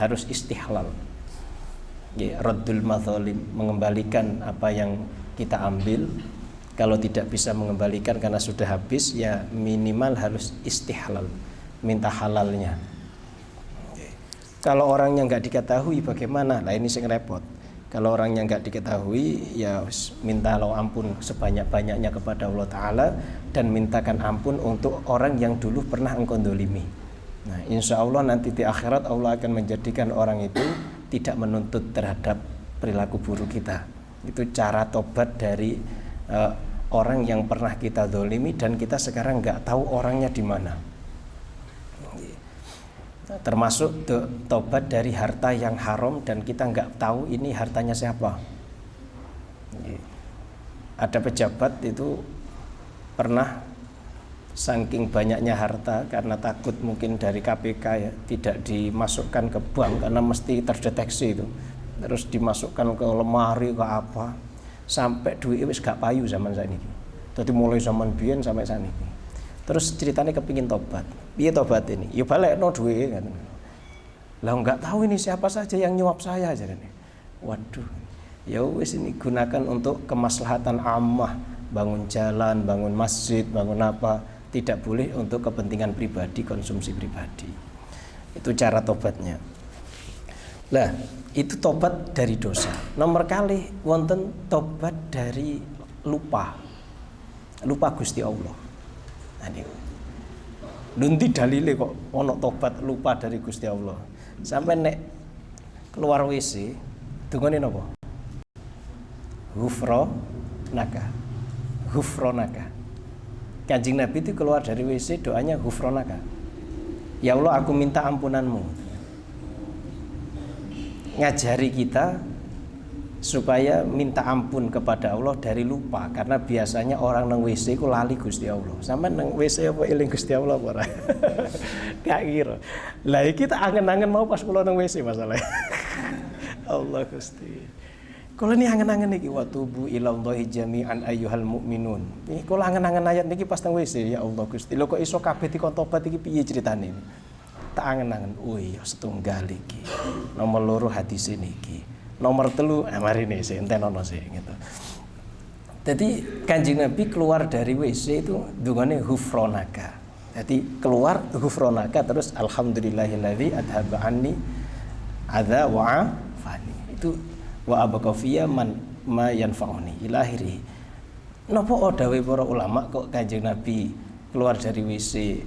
harus istihlal. Ya, raddul madzalim, mengembalikan apa yang kita ambil. Kalau tidak bisa mengembalikan karena sudah habis, ya minimal harus istihlal, minta halalnya. Kalau orangnya nggak diketahui bagaimana? Nah ini sing repot. Kalau orangnya nggak diketahui, ya minta ampun sebanyak-banyaknya kepada Allah Ta'ala, dan mintakan ampun untuk orang yang dulu pernah engkau dolimi. Nah insya Allah nanti di akhirat Allah akan menjadikan orang itu tidak menuntut terhadap perilaku buruk kita. Itu cara tobat dari orang yang pernah kita dolimi dan kita sekarang nggak tahu orangnya di mana. Termasuk tobat dari harta yang haram dan kita nggak tahu ini hartanya siapa. Ada pejabat itu pernah saking banyaknya harta karena takut mungkin dari KPK ya tidak dimasukkan ke bank karena mesti terdeteksi itu. Terus dimasukkan ke lemari ke apa, sampai duit wis gak payu zaman saat ini. Jadi mulai zaman biyen sampai saat ini. Terus ceritanya kepingin tobat. Piye tobat ini? Ya balekno duit kan. Lah enggak tahu ini siapa saja yang nyuap saya jarane. Waduh. Ya wis ini gunakan untuk kemaslahatan ammah, bangun jalan, bangun masjid, bangun apa, tidak boleh untuk kepentingan pribadi, konsumsi pribadi. Itu cara tobatnya. Lah, itu tobat dari dosa. Nomor kali wonten tobat dari lupa. Lupa Gusti Allah. Nah niku. Lunti dalile kok ono tobat lupa dari Gusti Allah. Sampai nek keluar WC, dungane napa? Ghufranaka. Ghufranaka. Kanjeng Nabi itu keluar dari WC doanya ghufranaka. Ya Allah, aku minta ampunanmu. Ngajari kita supaya minta ampun kepada Allah dari lupa, karena biasanya orang nang WC ku lali Gusti Allah. Sampai nang WC apa eling Gusti Allah apa ora? Gak kira. Lah iki tak angen-angen mau pas kula nang WC masalahnya. Allah Gusti. Kula ini angen-angen iki wa tubu ilallahi jami'an ayyuhal mu'minun. Iki kula angen-angen ayat niki pas nang WC, ya Allah Gusti. Lho kok iso kabeh dikon tobat iki piye ceritane? Tak angen-angen. Oh iya setunggal iki. Nomor loro hadis niki. Nomor 3 mari nih sih enten ono sih gitu. Jadi Kanjeng Nabi keluar dari WC itu dungane ghufranaka. Jadi keluar ghufranaka terus alhamdulillahilladzi adhaba anni adza wa afani. Itu wa abaqafiya man ma yanfa'uni ila akhirih. Napa dawe para ulama kok Kanjeng Nabi keluar dari WC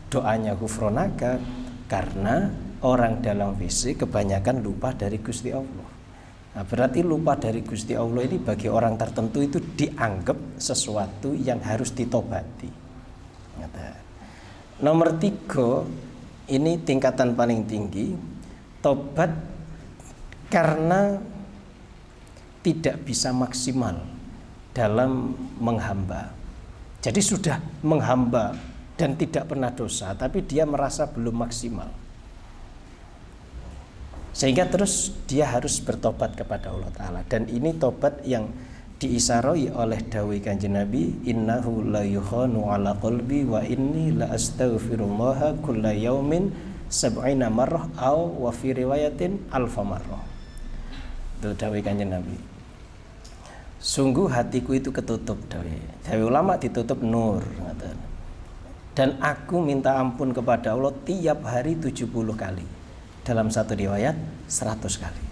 doanya ghufranaka? Karena orang dalam WC kebanyakan lupa dari Gusti Allah. Nah, berarti lupa dari Gusti Allah ini bagi orang tertentu itu dianggap sesuatu yang harus ditobati. Nomor 3, ini tingkatan paling tinggi, tobat karena tidak bisa maksimal dalam menghamba. Jadi sudah menghamba dan tidak pernah dosa, tapi dia merasa belum maksimal. Sehingga terus dia harus bertobat kepada Allah Ta'ala. Dan ini tobat yang diisarai oleh dawai Kanjeng Nabi, innahu la yukhanu ala qalbi wa inni la astaghfirullaha kulla yaumin sab'ina marrah aw wa fi riwayatin alfa marrah. Itu dawai Kanjeng Nabi. Sungguh hatiku itu ketutup, dawai ulama ditutup nur. Dan aku minta ampun kepada Allah tiap hari 70 kali. Dalam satu riwayat 100 kali.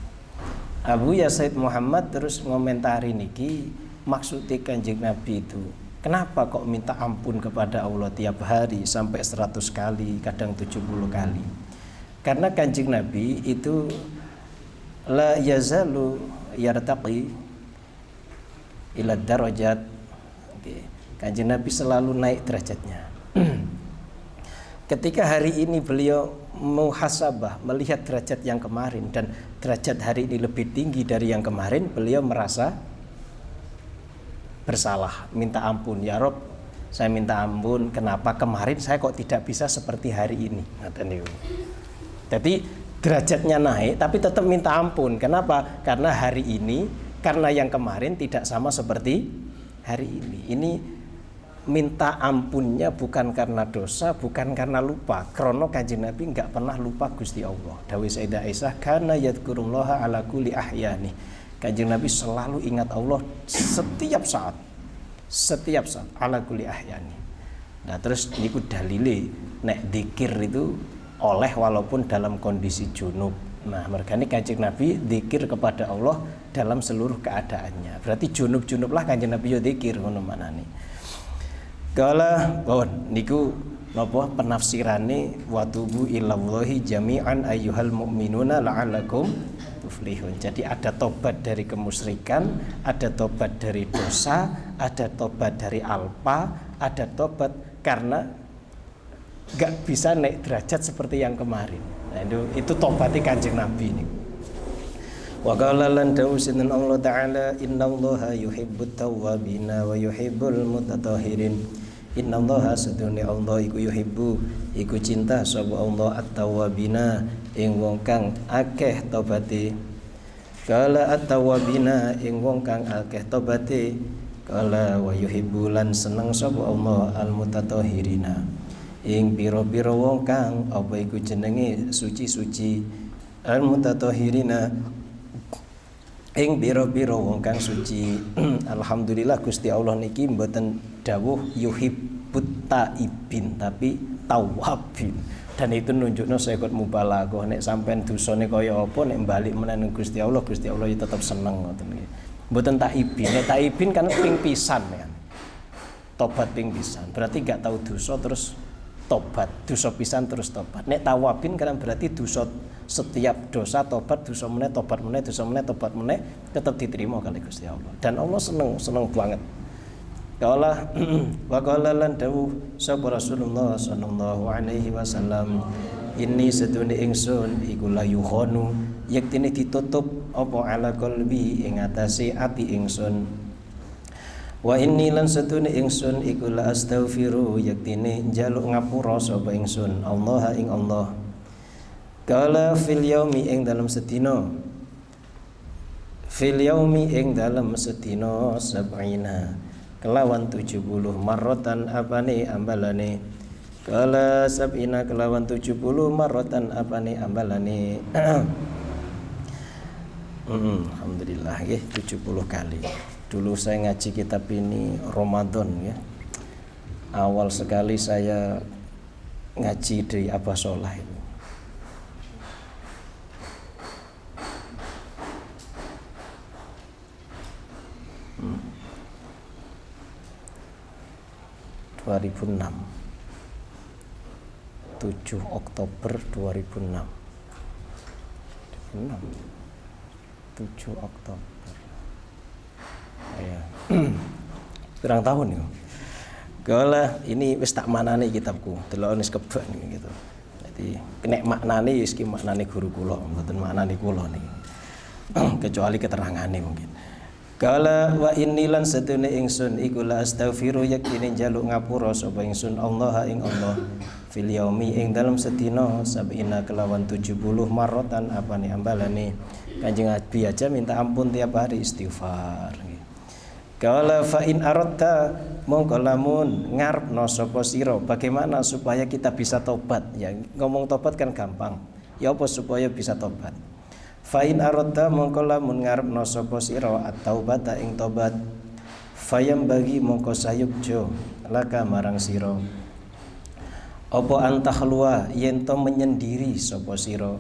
Abu Yazid Muhammad terus ngomentari niki, maksudnya Kanjeng Nabi itu kenapa kok minta ampun kepada Allah tiap hari sampai 100 kali, kadang 70 kali. Karena Kanjeng Nabi itu la yazalu yartaqi ila darajat. Kanjeng Nabi selalu naik derajatnya. Ketika hari ini beliau muhasabah, melihat derajat yang kemarin dan derajat hari ini lebih tinggi dari yang kemarin, beliau merasa bersalah, minta ampun. Ya Rob, saya minta ampun, kenapa kemarin saya kok tidak bisa seperti hari ini. Jadi derajatnya naik tapi tetap minta ampun. Kenapa? Karena hari ini, karena yang kemarin tidak sama seperti hari ini. Ini minta ampunnya bukan karena dosa, bukan karena lupa. Krono Kanjeng Nabi enggak pernah lupa Gusti Allah. Dawuh Sayyidah Aisyah, kana yadhkurullaha ala kulli ahyani. Kanjeng Nabi selalu ingat Allah setiap saat. Setiap saat ala kulli ahyani. Nah, terus niku dalile nek zikir itu oleh walaupun dalam kondisi junub. Nah, mergane Kanjeng Nabi zikir kepada Allah dalam seluruh keadaannya. Berarti junub-junub lah Kanjeng Nabi yo zikir ngono manane. Kala niku napa penafsirane wa tubu ilallahi jami'an ayyuhal mu'minuna la'allakum tuflihun. Jadi ada tobat dari kemusyrikan, ada tobat dari dosa, ada tobat dari alpa, ada tobat karena gak bisa naik derajat seperti yang kemarin. Nah, itu tobatnya Kanjeng Nabi ini. Wa qala lan dawusin Allah Ta'ala innallaha yuhibbut tawwabina wa yuhibbul mutatahhirin. Innallaha sedune Allah iku yuhibbu iku cinta sapa Allah at-tawwabina ing wong kang akeh tobaté. Kala at-tawwabina ing wong kang akeh tobaté. Kala wa yuhibbu lan seneng sapa Allah al-mutatahhirina ing pira-pira wong kang apa iku jenenge suci-suci. Al-mutatahhirina ing biro-biro wong kang suci. Alhamdulillah Gusti Allah niki mboten dawuh yuhibbut taibin tapi tawabin. Dan itu nunjukno sekot mubalaghah nek sampean dosane kaya apa nek balik meneh Gusti Allah ya tetep seneng ngoten niki. Mboten taibin. Nek taibin kan ping pisan kan. Tobat ping pisan. Berarti gak tahu dosa terus tobat, dosa pisan terus tobat. Nek tawabin kan berarti dosa setiap dosa tobat, dosa meneh tobat meneh, dosa meneh tobat meneh tetap diterima kali Gusti Allah. Dan Allah seneng banget. Kala wa qala lan dawuh sapa Rasulullah sallallahu alaihi wasallam inni sedune ingsun iku la yukhonu yektine ditutup apa ala qalbi ing atase ati ingsun. Wa inni lan sedune ingsun iku la astaghfiru yektine njaluk ngapura sapa ingsun Allah ing Allah. Kala fil yaumi ing dalam sedina sab'ina kelawan 70 marratan apane ambalane. Kala sab'ina kelawan 70 marratan apane ambalane. Alhamdulillah nggih 70 kali. Dulu saya ngaji kitab ini Ramadan ya. Awal sekali saya ngaji di Abah Solah ini. 2006 7 Oktober 2006 7 Oktober ya kurang tahun ya. Kala ini wis tak manani kitabku delok wis kebak gitu. Jadi nek maknane wis ki maknane guru kula mboten maknane kula niki. Kecuali keterangane mungkin. Kala wa inni lan sedune ingsun iku la astaghfiru yaktine njaluk ngapura sapa ingsun Allah ing Allah fil yaumi ing dalam sedina sabina kelawan 70 marratan apane ambalane. Kanjeng Nabi aja minta ampun tiap hari istighfar. Kala fa in aradta mongko lamun ngarepno sapa sira bagaimana supaya kita bisa tobat ya ngomong tobat kan gampang. Ya apa supaya bisa tobat? Fa'in aradta mongko lamun ngarepno sapa sira at-taubata ing tobat fayam bagi mongko sayukjo laka marang sira apa antahluwa yen to menyendiri sapa sira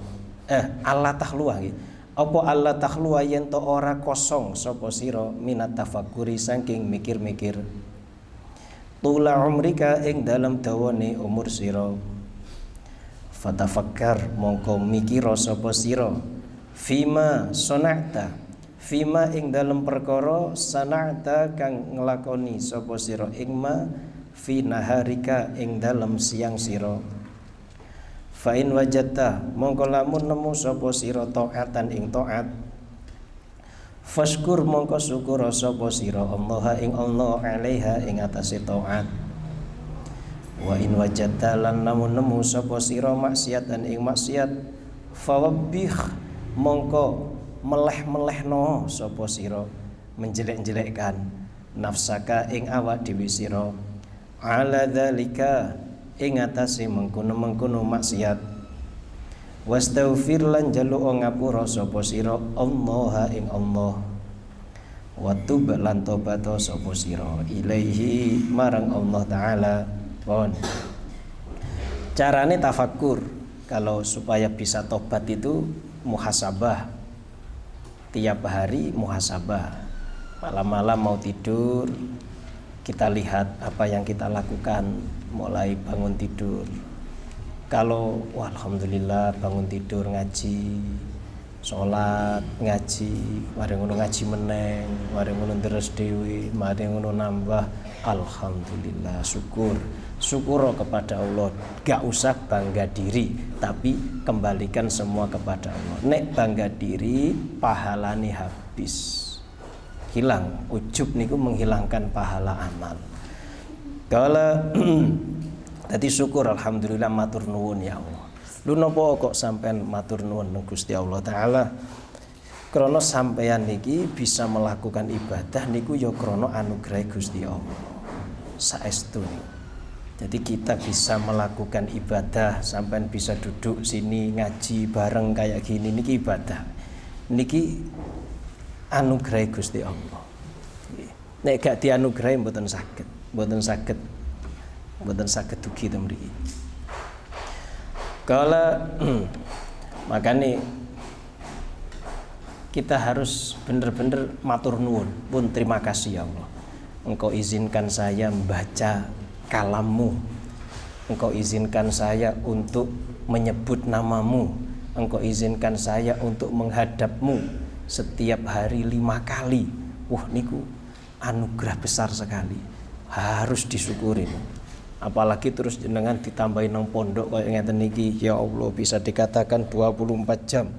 Allah tahluwa nggih apa Allah tahluwa yen to ora kosong sapa sira minat tafakkuri saking mikir-mikir tula umrika ing dalam dawane umur sira fatafakkar mongko mikira sapa sira fima sona'ta fima ing dalam perkara sana'ta kang nglakoni sapa sira ing ma fi naharika ing dalam siang sira fa in wajadta mongko lamun nemu sapa sira taatan ing taat fashkur mongko syukur sapa sira Allah ing Allah alaiha ing atase taat wa in wajadta lan namun nemu sapa sira maksiatan ing maksiat fawabbih mongko meleh-melehno sapa sira menjelek-jelekkan nafsaka ing awak dhewe sira ala dzalika ing atase mengkono-mengkono maksiat wastaghfir lan jaluk ngapura sapa sira Allah ing Allah wa tub lan tobat sapa sira ilaihi marang Allah taala. Pon carane tafakkur kalau supaya bisa tobat itu muhasabah, tiap hari muhasabah. Malam-malam mau tidur kita lihat apa yang kita lakukan mulai bangun tidur. Kalau alhamdulillah bangun tidur ngaji, sholat, ngaji, mari ngono ngaji meneng, mari ngono terus dewi, mari ngono nambah, alhamdulillah, syukur kepada Allah. Gak usah bangga diri, tapi kembalikan semua kepada Allah. Nek bangga diri, pahalane habis. Hilang, ujub niku menghilangkan pahala amal. Kalau tadi syukur alhamdulillah matur nuwun ya Allah. Lu nopo kok sampean matur nuwun nang Gusti Allah taala? Krana sampean niki bisa melakukan ibadah niku ya krana anugerah Gusti Allah. Saestu. Jadi kita bisa melakukan ibadah, sampean bisa duduk sini ngaji bareng kayak gini niki ibadah. Niki anugerah Gusti Allah. Nek gak dianugerahi mboten saged dugi to mriki. Kala makane kita harus bener-bener matur nuwun, pun terima kasih ya Allah. Engkau izinkan saya membaca kalammu. Engkau izinkan saya untuk menyebut namamu. Engkau izinkan saya untuk menghadapmu setiap hari 5 kali. Wah niku anugerah besar sekali, harus disyukurin. Apalagi terus jenengan ditambahin nang pondok kayak ngeten niki, ya Allah bisa dikatakan 24 jam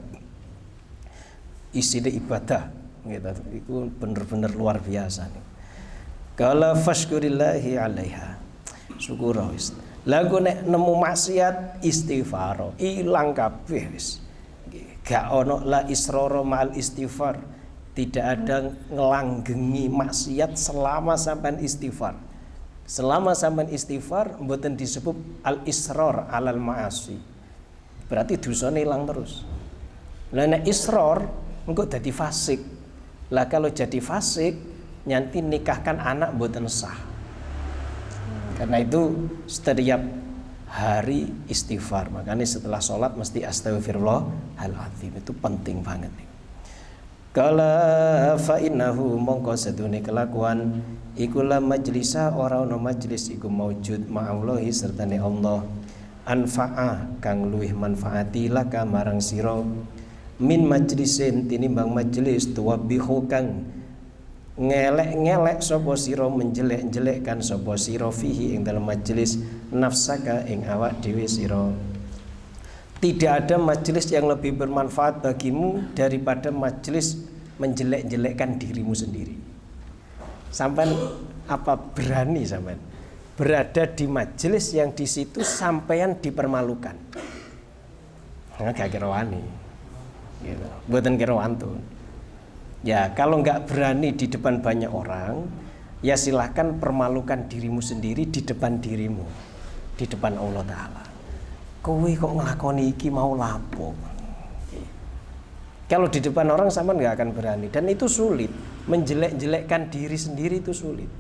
isine ibadah gitu. Itu bener-bener luar biasa nih. Kala fashkurillahi 'alaiha. Syukur wis. Lagu nek nemu maksiat istighfar, ilang kabeh wis. Gak ono la isroro ma'al istighfar. Tidak ada ngelanggengi maksiat selama sampean istighfar. Selama sampean istighfar mboten disebut al isror alal ma'asi. Berarti dosane ilang terus. Lah nek isror engko dadi fasik. Lah kalau jadi fasik nyanti nikahkan anak mboten sah. Karena itu setiap hari istighfar. Makanya setelah sholat mesti astagfirullahaladzim. Itu penting banget nih. Kala fa innahu mongko sedune kelakuan ikulah majlisa ora ono majlis iku maujud ma'allahi sertane Allah anfa'a kang luwih manfaati laka marang sira min majlisin tinimbang majlis tuwabihu kang ngelek-ngelek sapa sira menjelek-jelekkan sapa sira fihi ing dalam majelis nafsaka ing awak dhewe sira. Tidak ada majelis yang lebih bermanfaat bagimu daripada majelis menjelek-jelekkan dirimu sendiri. Sampai apa berani sampean berada di majelis yang di situ sampean dipermalukan? Gak kira wani. Gitu. Mboten kira wantun. Ya kalau nggak berani di depan banyak orang, ya silahkan permalukan dirimu sendiri di depan dirimu, di depan Allah Ta'ala. Kowe kok ngelakoni iki mau lapo? Kalau di depan orang sama nggak akan berani, dan itu sulit. Menjelek-jelekkan diri sendiri itu sulit.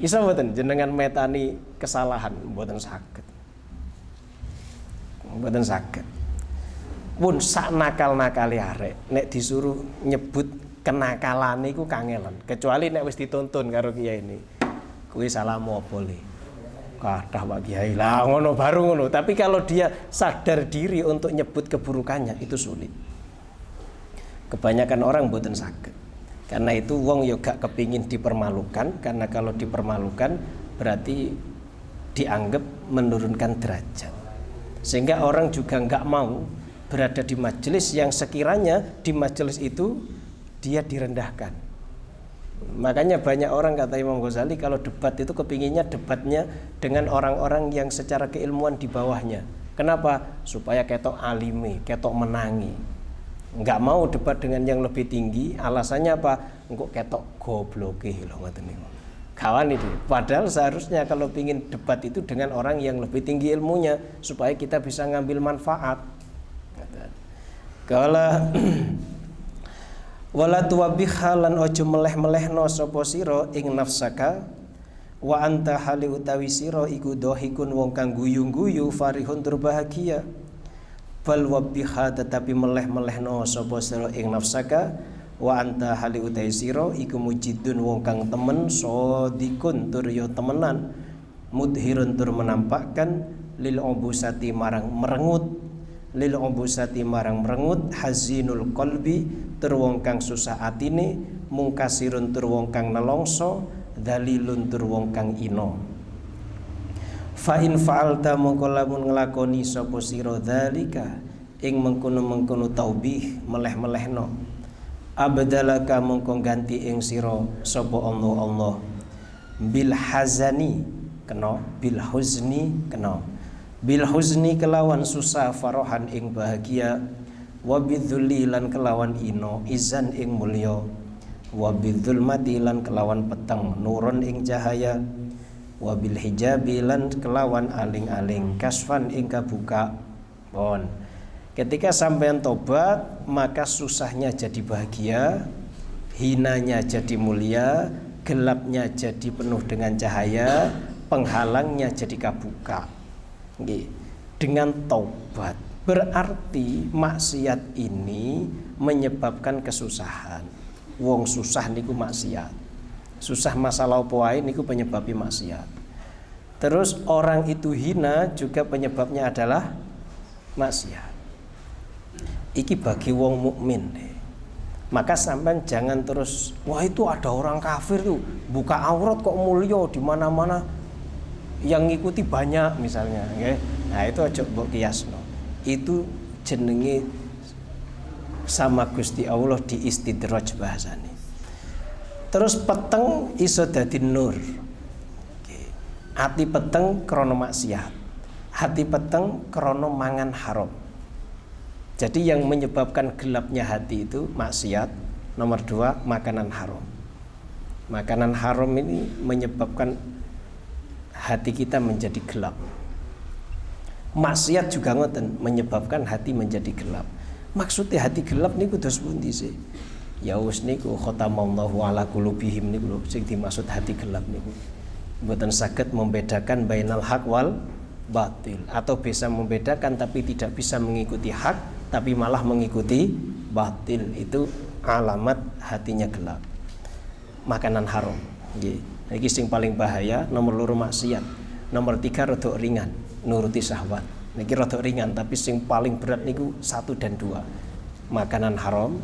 Isa mboten jenengan metani kesalahan mboten saged. Mboten saged. Pun sak nakal-nakale arek nek disuruh nyebut kenakalane iku kangelan, kecuali nek wis dituntun karo kiai ini. Kuwi salahmu apa le? Kadah Pak Kiai lah ngono baru ngono. Tapi kalau dia sadar diri untuk nyebut keburukannya itu sulit. Kebanyakan orang mboten saged. Karena itu wong yo gak kepingin dipermalukan, karena kalau dipermalukan berarti dianggap menurunkan derajat. Sehingga orang juga nggak mau berada di majelis yang sekiranya di majelis itu dia direndahkan. Makanya banyak orang kata Imam Ghazali kalau debat itu kepinginnya debatnya dengan orang-orang yang secara keilmuan di bawahnya. Kenapa? Supaya ketok alime, ketok menangi. Nggak mau debat dengan yang lebih tinggi. Alasannya apa? Engkau ketok gobloke loh ngoten niku. Kawan itu. Padahal seharusnya kalau ingin debat itu dengan orang yang lebih tinggi ilmunya supaya kita bisa ngambil manfaat. Kala wala tuwabbiha lan ojo meleh-melehno sapa sira ing nafsaka wa anta hali utawi sira iku dohikun wong kang guyu-guyu farihun tur bahagia. Bal wabbiha tetapi meleh-melehno sapa sira ing nafsaka wa anta hali utai sira iku mujidun wong kang temen sodikun tur yo temenan mudhirun tur menampakkan lil ubusati marang merengut hazinul qalbi tur wong kang susah atine mungkasirun tur wong kang nelongso dalilun tur wong kang ino. Fa in fa'alta mongko lamun nglakoni sapa sira dzalika ing mengkono-mengkono taubih meleh-melehno abdalaka mongko ganti ing sira sapa Allah bil hazani kena bil huzni kelawan susah farahan ing bahagia wa bidzulli lan kelawan ino izan ing mulya wa bidzulmati lan kelawan peteng nurun ing cahaya wabil hijabi lan kelawan aling-aling kasfan ing kabuka. Bon. Ketika sampean tobat maka susahnya jadi bahagia, hinanya jadi mulia, gelapnya jadi penuh dengan cahaya, penghalangnya jadi kabuka. Nggih. Dengan tobat berarti maksiat ini menyebabkan kesusahan. Wong susah niku maksiat. Susah masalah apa wae niku penyebabnya maksiat. Terus orang itu hina juga penyebabnya adalah maksiat. Iki bagi wong mukmin. Maka sampean jangan terus wah itu ada orang kafir tuh buka aurat kok mulia di mana-mana yang ngikuti banyak misalnya, okay? Nah itu aja mbok kiasno. Itu jenenge sama Gusti Allah di istidraj bahasane. Terus peteng iso dadi nur. Hati peteng krana maksiat. Hati peteng krana mangan haram. Jadi yang menyebabkan gelapnya hati itu maksiat. Nomor 2 makanan haram. Makanan haram ini menyebabkan hati kita menjadi gelap. Maksiat juga ngoten menyebabkan hati menjadi gelap. Maksudnya hati gelap niku dos pundi sih? Ya wis niku khatamallahu ala qulubihim niku lho sing dimaksud hati gelap niku. Mboten saged membedakan bainal haq wal batil atau bisa membedakan tapi tidak bisa mengikuti hak tapi malah mengikuti batil, itu alamat hatinya gelap. Makanan haram nggih. Iki sing paling bahaya. Nomor 2 maksiat. Nomor 3 rodok ringan nuruti syahwat. Niki rodok ringan tapi sing paling berat niku 1 dan 2. Makanan haram.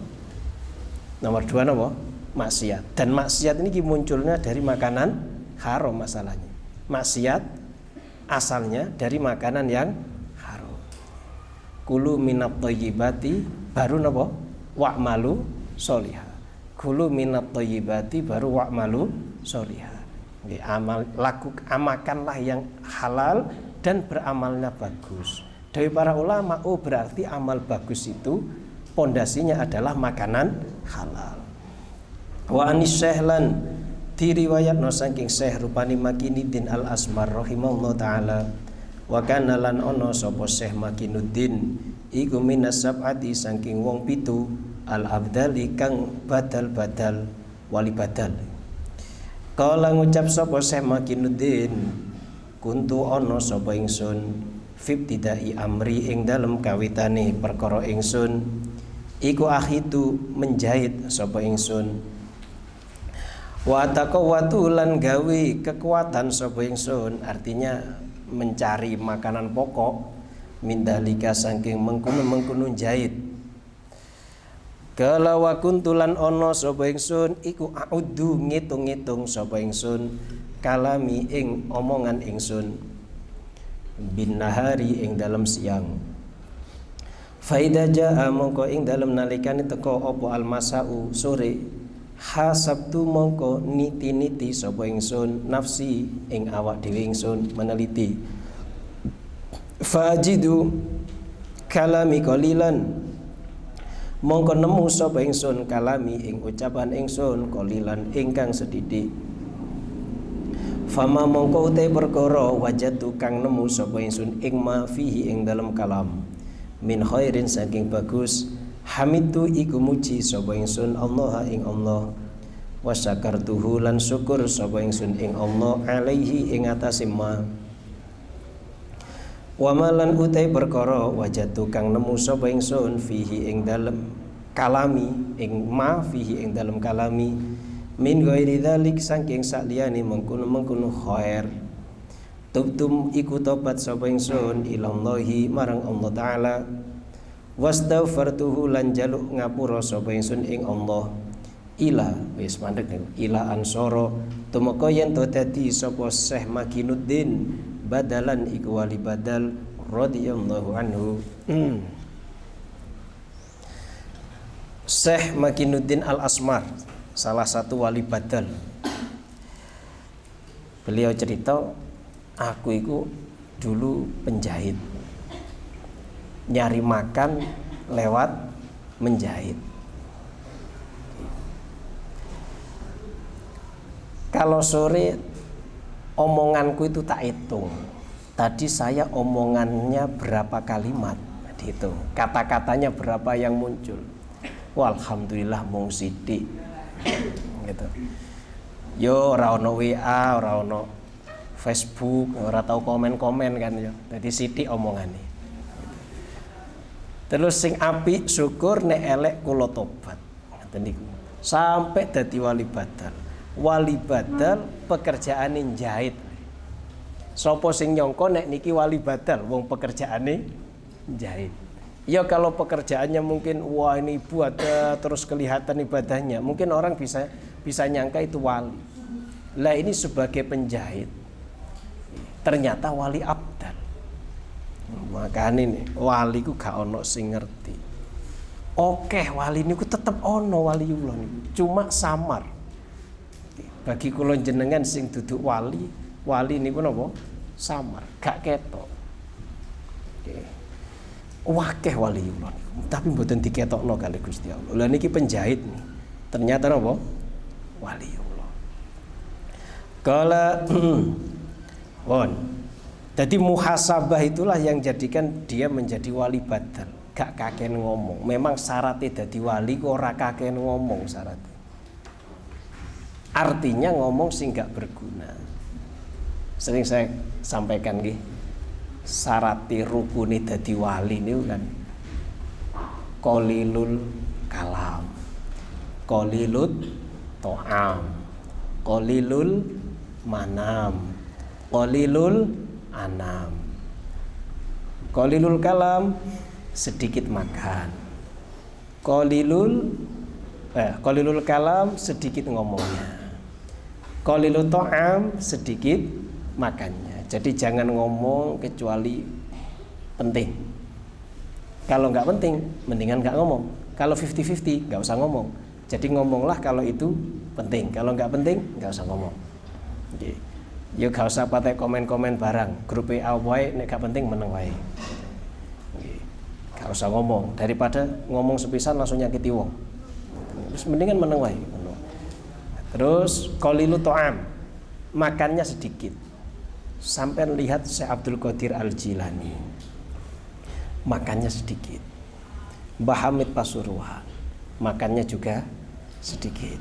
Nomor 2 apa? Maksiat. Dan maksiat ini munculnya dari makanan haram masalahnya. Maksiat asalnya dari makanan yang haram. Kulu minat thayyibati baru napa? Wa'malu sholihah. Kulu minat thayyibati baru wa'malu sholihah. Nggih, amakanlah yang halal dan beramalnya bagus. Dari para ulama, berarti amal bagus itu pondasinya adalah makanan halal. Wa anis syehlan diriwayatno saking Syekh rupani Makinuddin Al Asmar rahimahullah taala wa kana lan ono sapa Syekh Makinuddin iku minas sab'ati saking wong 7 al abdali kang badal-badal wali badal. Kala ngucap sapa Syekh Makinuddin kuntu ono sapa ingsun fibtidai amri ing dalem kawitane perkara ingsun iku akhidu menjahit sapa ingsun wa taqawwatu lan gawe kekuatan sapa ingsun, artinya mencari makanan pokok mindalika saking mengkono jahit. Kala wa kuntulan ana sapa ingsun iku audu ngitung-ngitung sapa ingsun kalami ing omongan ingsun bin nahari ing dalam siang. Faida jaa mongko ing dalam nalikane teka apa almasau sore hasabtu mongko niti-niti sapa ingsun nafsi ing awak dhewe ingsun meneliti. Fajidu kalami qalilan mongko nemu sapa ingsun kalami ing ucapan ingsun qalilan ingkang sedidik. Fama mongko utai perkara wajatu kang nemu sapa ingsun ing ma fihi ing dalam kalam min khairin saking bagus hamidtu iku muji sapa ingsun Allah ing Allah wa syakartuhu lan syukur sapa ingsun ing Allah alaihi ing atase ma wa malan utai perkara wajatu kang nemu sapa ingsun fihi ing dalam kalami ing ma fihi ing dalam kalami min ghairi dzalik saking saliyane mengkono-mengkono khair tubtum iku tobat sapa ingsun ilallahi marang Allah taala wastaghfartuhu lan jaluk ngapura sapa ingsun ing Allah ila wis mandek ila ansoro tumeka yen to dadi sapa Syekh Makinuddin badalan iku wali badal radhiyallahu anhu. Syekh Makinuddin Al-Asmar salah satu wali badal. Beliau cerita, aku itu dulu penjahit, nyari makan lewat menjahit. Kalau sore omonganku itu tak hitung. Tadi saya omongannya berapa kalimat, dihitung. Kata-katanya berapa yang muncul. Walhamdulillah mung sithik. Gitu. Yo ora ono WA, ora ono Facebook, ora tau komen-komen kan yo. Dadi sithik omongane. Terus sing apik syukur, nek elek kula tobat. Ngoten niku. Sampai dadi wali badal. Wali badal pekerjaane jahit. Sopo sing nyongko nek niki wali badal wong pekerjaane jahit. Ya kalau pekerjaannya mungkin wah ini ibadah terus kelihatan ibadahnya, mungkin orang bisa nyangka itu wali. Lah ini sebagai penjahit ternyata wali abdal. Makanya nih wali ku gak ono sing ngerti. Oke, wali niku tetep ono waliullah niku, cuma samar. Bagi kula jenengan sing duduk wali niku napa? Samar, gak ketok. Wakeh waliullah niku, tapi mboten diketokno kali Gusti Allah. Lah niki penjahit nih. Ternyata napa? Waliullah. Kala won. Jadi muhasabah itulah yang jadikan dia menjadi wali badal. Gak kaken ngomong. Memang syaratnya dadi wali kok ora kaken ngomong syaratnya. Artinya ngomong sing gak berguna. Sering saya sampaikan nggih. Syarati rukune dadi wali niku kan qalilul kalam, qalilut to'am, qalilul manam, qalilul anam. Qalilul kalam sedikit makan, qalilul kalam sedikit ngomongnya, qalilul to'am sedikit makannya. Jadi jangan ngomong kecuali penting. Kalau nggak penting, mendingan nggak ngomong. Kalau 50-50, nggak usah ngomong. Jadi ngomonglah kalau itu penting. Kalau nggak penting, nggak usah ngomong. Oke. Ya nggak usah pakai komen-komen barang. Grup WA wae, nek nggak penting meneng wae. Nggak usah ngomong. Daripada ngomong sepisan langsung nyakiti wong. Terus mendingan meneng wae. Terus qalilu to'am, makannya sedikit. Sampai lihat Syekh Abdul Qadir Al-Jilani makannya sedikit. Mbah Hamid Pasuruan makannya juga sedikit.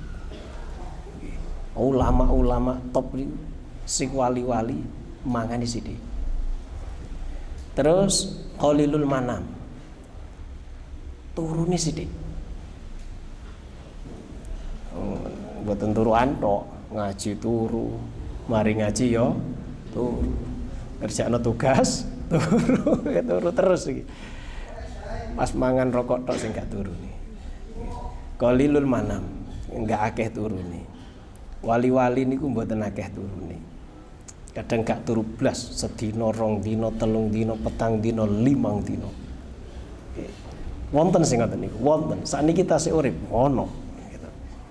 Ulama-ulama top sing wali-wali mangane sithik. Terus qalilul manam turune sithik. Mboten turu antok, ngaji turu, mari ngaji yo turu, kerjaan tugas turu terus iki. Pas mangan rokok tok sing gak turu nih. Qalilul manam, enggak akeh turune. Wali-wali niku mboten akeh turune. Kadang gak turu blas, sedina, rong dina, telung dina, petang dina, limang dina. Wonten sing ngoten niku, wonten. Sakniki kita sik urip ono.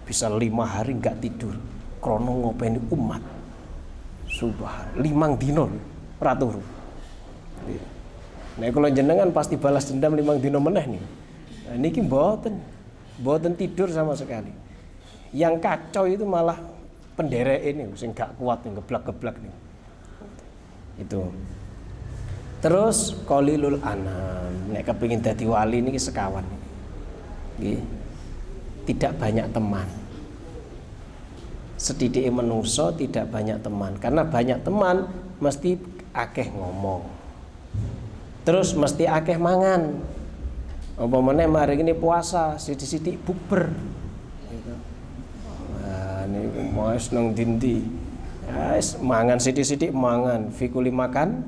Bisa 5 hari enggak tidur krana ngopeni umat. Subhan, 5 dino ora turu. Nek kula jenengan pasti balas dendam 5 dino meneh nih. Nah, niki mboten tidur sama sekali. Yang kacau itu malah penderek ini sing gak kuat nih geblak-geblak nih. Itu. Terus qalilul anam, nek kepengin dadi wali niki sekawan. Nggih. Tidak banyak teman. Sedikit menungso tidak banyak teman, karena banyak teman mesti akeh ngomong. Terus mesti akeh mangan. Apa meneh mari ini puasa, sithik-sithik bukber. Gitu. Nah, niku mas nang dindi. Yes, mangan sithik-sithik mangan, fikuli makan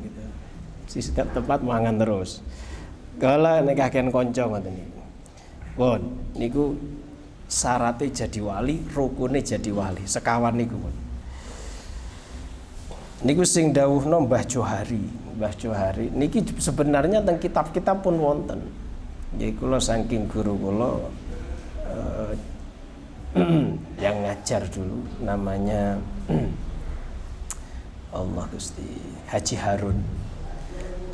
gitu. Di setiap tempat mangan terus. Kala nek kakean kanca ngoten niku. Pun niku syaratnya jadi wali, rukunnya jadi wali. Sekawan niku pun. Niku sing dawuhna Mbah Johari. Mbah Johari niki sebenarnya teng kitab-kitab pun wonten. Nggih kula saking guru kula yang ngajar dulu namanya Allah Gusti Haji Harun.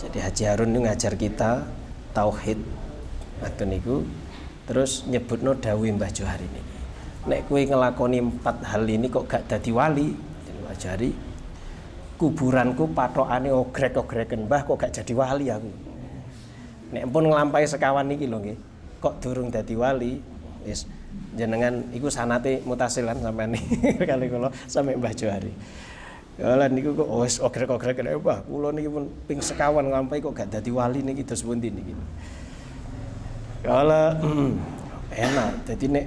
Jadi Haji Harun itu ngajar kita tauhid. Ngoten niku terus nyebutno dawuh Mbah Johari niki. Nek kowe ngelakoni 4 hal ini kok gak dadi wali, Mbah Johari, kuburanku patokane ogrek-ogreken Mbah kok gak jadi wali aku. Nek pun nglampahi sekawan niki lho nggih, kok durung dadi wali, wis jenengan iku sanate mutasilan sampean kali kula sampe Mbah Johari. Lah niku kok wis ogrek-ogreken Mbah, kula niki pun ping sekawan nglampahi kok gak dadi wali niki dos pundi niki. Kala enak, dadi nek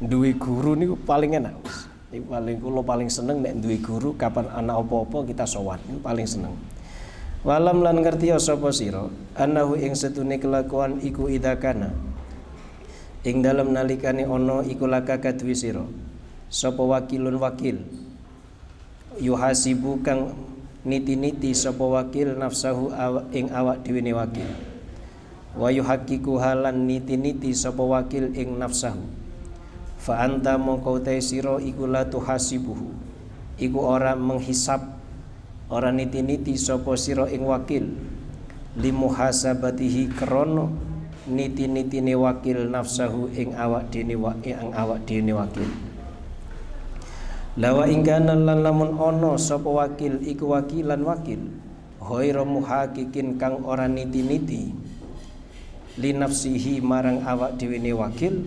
duwe guru niku paling enak wis. Ini kula paling seneng nek duwe guru kapan ana apa-apa kita sowan, ini paling seneng. Walam lan ngerti sapa sira annahu ing setune kelakuan iku idakana ing dalem nalikane ana iku laka kadwi sira sapa wakilun wakil yuhasibu kang niti-niti sapa wakil nafsahu ing awak dhewe ne wakil wa yuhaqqiqu halan niti-niti sapa wakil ing nafsahu fa anta mongko te sira iku la tuhasibuhu iku ora menghisab ora niti-niti sapa sira ing wakil limuhasabatihi krana niti-nitine wakil nafsahu ing awak dene wakil lawa ingkana lan lamun ana sapa wakil iku wakilan wakil ghairu muhaqiqin kang ora niti-niti li nafsihi marang awak dhewe ne wakil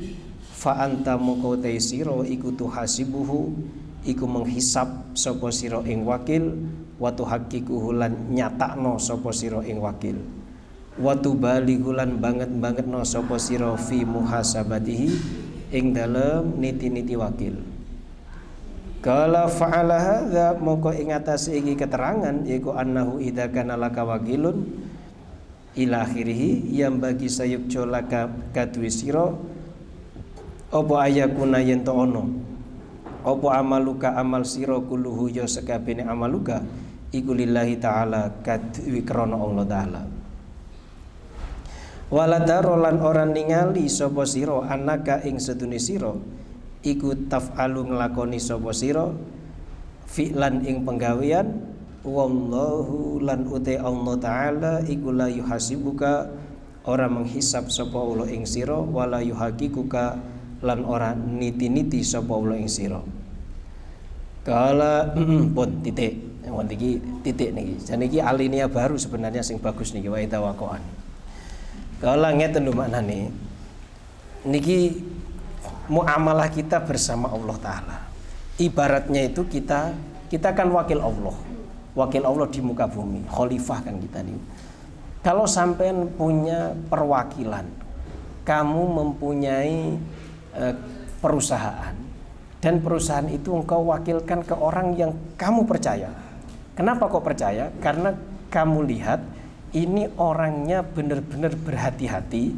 fa anta moko te sira iku tuhasibuhu iku menghisab sapa sira ing wakil wa tuhaqqiquhu lan nyatakno sapa sira ing wakil wa tubalighulan banget-bangetno sapa sira fi muhasabatihi ing dalem niti-niti wakil. Kala fa'ala hadza moko ing atase iki keterangan yaiku annahu idza kana laka wakilun ila akhirih yang bagi sayukjo laka kadwi sira apa ayakuna yen to ono apa amaluka amal sira kulluhu ya sakabene amaluka iku lillahi ta'ala kadwi krana Allah taala waladarolan orang ningali sapa sira anaka ing sedune sira iku taf'alu nglakoni sapa sira fi'lan ing penggawean wallahu lan uti Allah taala iku la yuhasibuka ora menghisab sapa Allah ing sira wala yuhaqiquka lan ora niti-niti sapa Allah ing sira. Kala pun titik. Wonten iki titik niki. Jan iki alinea baru sebenarnya sing bagus niki wa tawaqan. Kala ngeten lho maknane. Niki muamalah kita bersama Allah taala. Ibaratnya itu kita kan wakil Allah. Wakil Allah di muka bumi, khalifah kan kita nih. Kalau sampean punya perwakilan, kamu mempunyai perusahaan dan perusahaan itu engkau wakilkan ke orang yang kamu percaya. Kenapa kok percaya? Karena kamu lihat ini orangnya benar-benar berhati-hati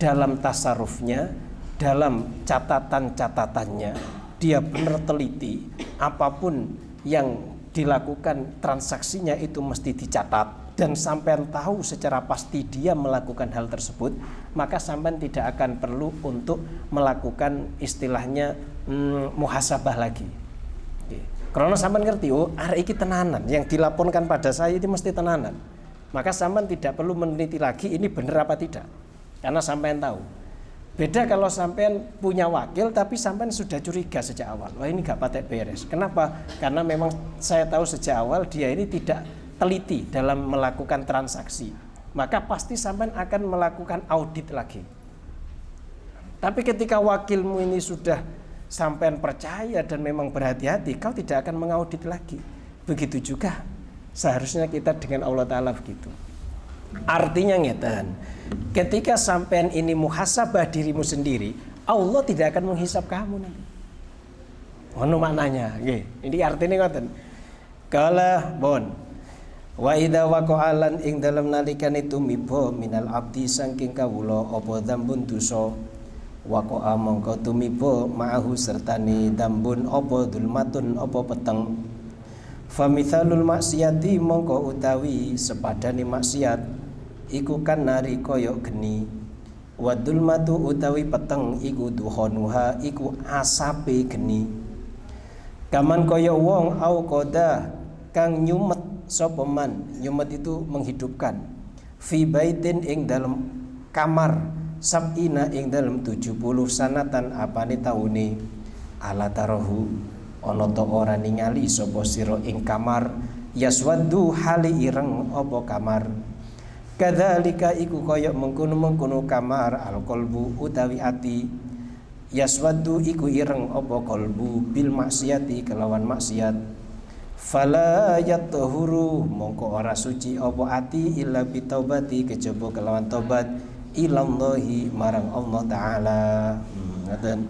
dalam tasarrufnya, dalam catatan-catatannya. Dia benar teliti, apapun yang dilakukan transaksinya itu mesti dicatat. Dan sampean tahu secara pasti dia melakukan hal tersebut, maka sampean tidak akan perlu untuk melakukan istilahnya muhasabah lagi. Karena sampean ngerti, oh arek iki tenanan, yang dilaporkan pada saya itu mesti tenanan. Maka sampean tidak perlu meneliti lagi ini benar apa tidak, karena sampean tahu. Beda kalau sampean punya wakil tapi sampean sudah curiga sejak awal. Wah ini gak patek beres. Kenapa? Karena memang saya tahu sejak awal dia ini tidak teliti dalam melakukan transaksi. Maka pasti sampean akan melakukan audit lagi. Tapi ketika wakilmu ini sudah sampean percaya dan memang berhati-hati, kau tidak akan mengaudit lagi. Begitu juga seharusnya kita dengan Allah Ta'ala begitu. Artinya ngeten, ketika sampean ini muhasabah dirimu sendiri, Allah tidak akan menghisap kamu nanti. Ono maknanya, nggih. Ini artinya ngoten. Kala bon. Wa idza waqa'alan ing dalam nalikan itu mibo minal abdi saking kawula apa dzambun dosa. Waqa'a mongko tumibo ma'ahu sertani dzambun apa dulmatun apa peteng. Famithalul maksiati mongko utawi sepadane maksiat iku kan nari koyok geni, wadul matu utawi peteng iku duhonuha iku asape geni. Kaman koyok wong au koda kang nyumet sopeman, nyumet itu menghidupkan. Fi baitin ing dalam kamar, sab'ina ing dalam 70 sanatan apane taune. Ala tarohu ana ta ora ningali sapa sira ing kamar, yaswaddu hali ireng apa kamar. Kadzalika iku koyok mengkono-mengkono kamar al-qalbu utawi ati, yaswaddu iku ireng apa qalbu bil maksiati kelawan maksiat. Fala yatahuru mongko ora suci apa ati illa bitaubati kejaba kelawan tobat ilallahi marang Allah Ta'ala. Ngoten.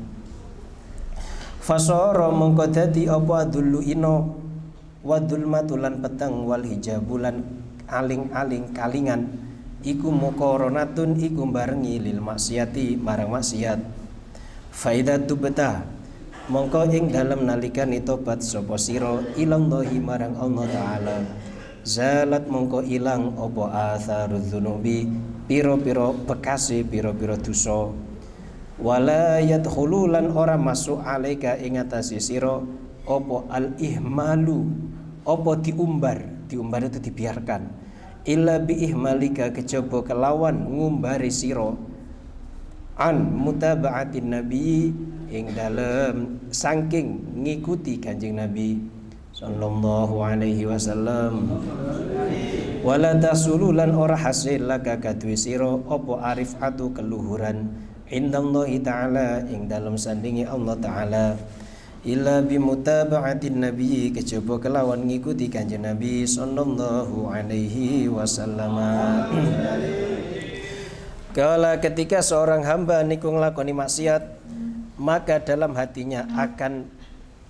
Fasara mongko dadi apa dulu ino wadul matulan peteng wal hijabulan aling-aling kalingan iku muqaranatun iku barengi lil maksiati marang maksiat. Faidatu beta mongko ing dalem nalikan tobat sapa sira ilallahi marang Allah Ta'ala, zalat mongko ilang apa atharudz dzunubi pira-pira bekase pira-pira dosa. Wala yadkhululan ora masuk alaika ing atase sira apa al ihmalu apa diumbar itu dibiarkan, illa bi ihmalika kejaba kelawan ngumbari sira an mutaba'atin nabi ing dalem saking ngikuti Kanjeng Nabi sallallahu alaihi wasallam. Wala tasululan ora hasil laka kadwi sira apa arifatu keluhuran indallahi ta'ala ing dalem sandingi Allah Ta'ala, illa bimutaba'atin nabi kejaba kelawan ngikuti Kanjeng Nabi sallallahu alaihi wasallam. Kala ketika seorang hamba niku nglakoni maksiat, maka dalam hatinya akan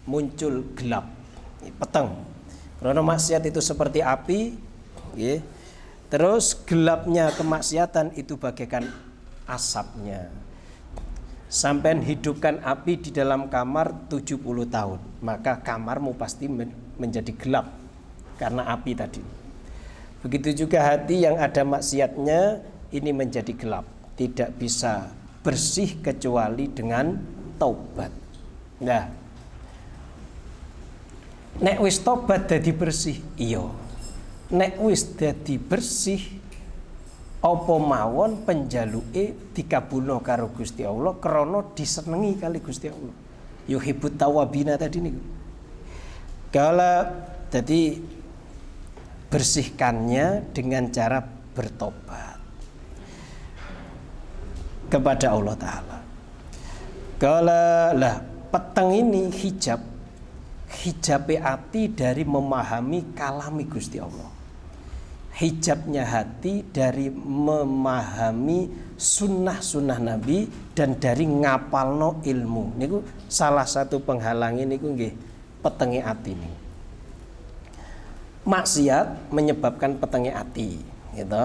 muncul gelap, peteng. Karena maksiat itu seperti api, ya. Terus gelapnya kemaksiatan itu bagaikan asapnya. Sampai hidupkan api di dalam kamar 70 tahun, maka kamarmu pasti menjadi gelap karena api tadi. Begitu juga hati yang ada maksiatnya ini menjadi gelap, tidak bisa bersih kecuali dengan taubat. Nah, nek wis taubat dadi bersih, iya. Nek wis dadi bersih, apa mawon penjaluke dikabulno karo Gusti Allah krana disenengi kali Gusti Allah. Yuhibbut tawabina tadi niku. Kala jadi bersihkannya dengan cara bertobat kepada Allah Ta'ala. Kala lah peteng ini hijabe ati dari memahami kalami Gusti Allah. Hijabnya hati dari memahami sunnah-sunnah Nabi dan dari ngapalno ilmu. Niku salah satu penghalang niku nggih petenge ati niku. Maksiat menyebabkan petenge ati, gitu.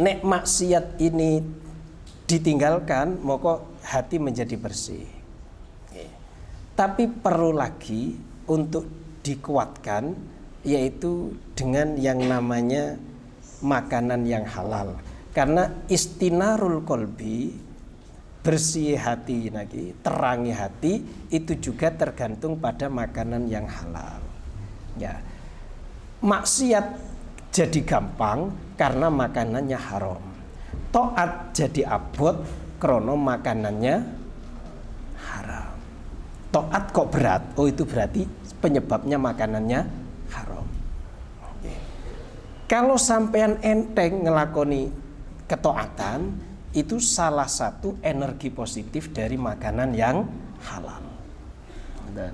Nek maksiat ini ditinggalkan, maka hati menjadi bersih. Tapi perlu lagi untuk dikuatkan, yaitu dengan yang namanya makanan yang halal. Karena istinarul qalbi, bersih hati lagi, terangi hati, itu juga tergantung pada makanan yang halal. Ya, maksiat jadi gampang karena makanannya haram. Taat jadi abot krono makanannya haram. Taat kok berat? Oh, itu berarti penyebabnya makanannya haram. Oke. Kalau sampean enteng ngelakoni ketaatan, itu salah satu energi positif dari makanan yang halal. Dan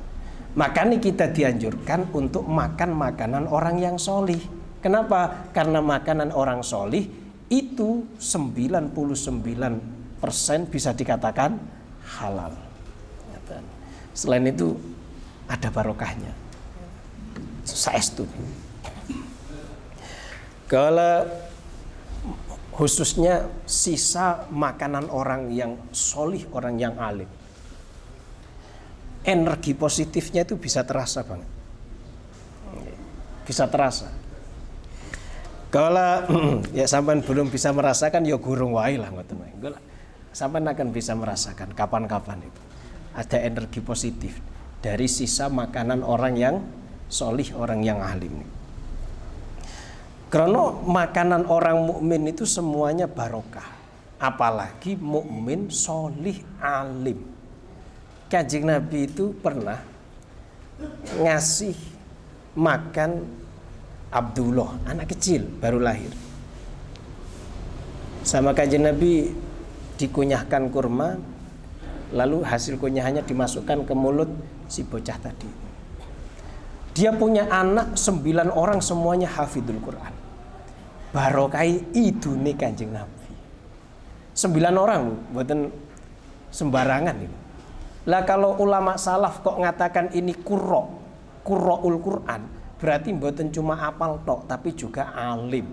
makanya kita dianjurkan untuk makan makanan orang yang solih. Kenapa? Karena makanan orang solih itu 99% bisa dikatakan halal. Dan selain itu ada barokahnya. Saestu. Kalau khususnya sisa makanan orang yang solih, orang yang alim, energi positifnya itu bisa terasa banget, bisa terasa. Kalau ya sampean belum bisa merasakan, ya gurung wae lah ngoten wae. Sampean akan bisa merasakan kapan-kapan itu ada energi positif dari sisa makanan orang yang solih, orang yang alim. Karena makanan orang mukmin itu semuanya barokah, apalagi mukmin solih alim. Kanjeng Nabi itu pernah ngasih makan Abdullah, anak kecil baru lahir. Sama Kanjeng Nabi dikunyahkan kurma, lalu hasil kunyahannya dimasukkan ke mulut si bocah tadi. Dia punya anak 9 orang, semuanya hafidul Quran. Barokai itu nih Kanjeng Nabi. 9 orang loh, buatan sembarangan itu. Lah kalau ulama salaf kok ngatakan ini qurra'ul Quran, berarti buatan cuma apal tok, tapi juga alim.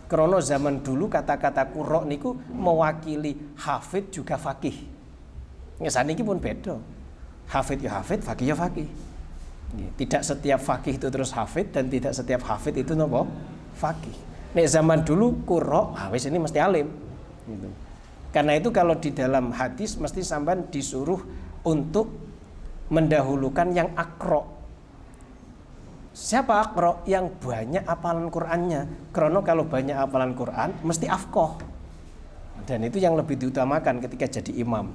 Karena zaman dulu kata-kata qurra niku mewakili hafid juga fakih. Ngesaniki pun beda. Hafid ya hafid, fakih ya fakih. Tidak setiap fakih itu terus hafid, dan tidak setiap hafid itu nopo fakih. Nek zaman dulu qurra, wis ini mesti alim. Gitu. Karena itu kalau di dalam hadis mesti sampean disuruh untuk mendahulukan yang akro. Siapa akro? Yang banyak hafalan Qur'annya. Karena kalau banyak hafalan Qur'an mesti afqah. Dan itu yang lebih diutamakan ketika jadi imam.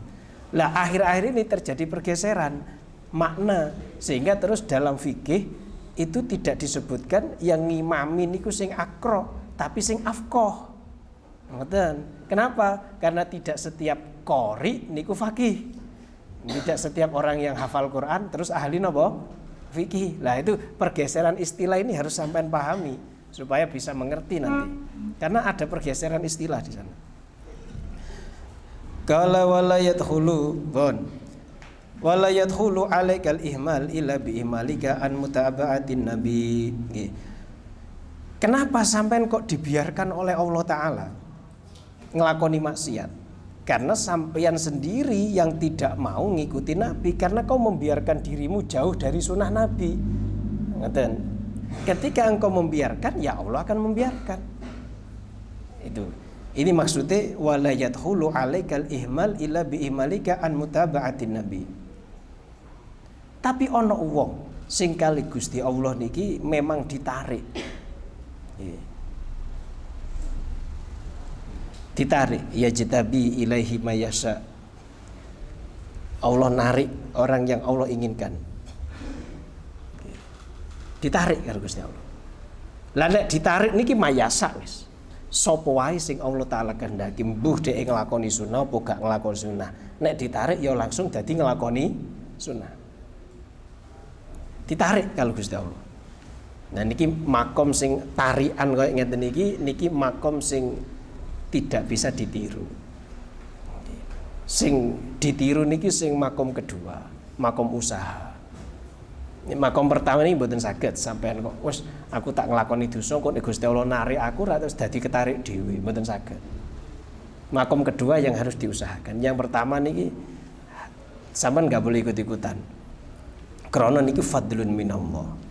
Lah akhir-akhir ini terjadi pergeseran makna, sehingga terus dalam fikih itu tidak disebutkan yang ngimami niku sing akro, tapi sing afqah. Ngoten. Kenapa? Karena tidak setiap qori niku fakih. Tidak setiap orang yang hafal Quran terus ahli napa? Fikih. Lah itu pergeseran istilah ini harus sampean pahami supaya bisa mengerti nanti. Karena ada pergeseran istilah di sana. Qala wala yadkhulu bon. Wala yadkhulu alaikal ihmal illa bi ihmalika an mutaba'atin nabi. Kenapa sampean kok dibiarkan oleh Allah Ta'ala ngelakoni maksiat? Karena sampean sendiri yang tidak mau ngikuti Nabi, karena kau membiarkan dirimu jauh dari sunnah Nabi. Ngeten. Ketika engkau membiarkan, ya Allah akan membiarkan. Itu. Ini maksudnya wala yadkhulu alaikal ihmal illa bi ihmalika an mutaba'atin nabi. Tapi ana wong sing kali Gusti Allah niki memang ditarik. Ditarik ya jitabi ilaihi mayasa. Allah narik orang yang Allah inginkan. Ditarik karo Gusti Allah. Lah nek ditarik niki mayasa wis. Sapa wae sing Allah Ta'ala kehendaki mbuh dhek nglakoni sunah apa gak nglakoni sunah. Nek ditarik ya langsung dadi nglakoni sunah. Ditarik kalau Gusti Allah. Nah niki makom sing tarian kaya ngeten niki makom sing tidak bisa ditiru. Sing ditiru niki sing makom kedua, makom usaha. Makom pertama ini mboten saged sampean kok wis aku tak nglakoni dosa kok nek Gusti Allah narik aku ra terus dadi ketarik dhewe, mboten saged. Makom kedua yang harus diusahakan. Yang pertama niki sampean enggak boleh ikut-ikutan. Krana niki fadlun minallah.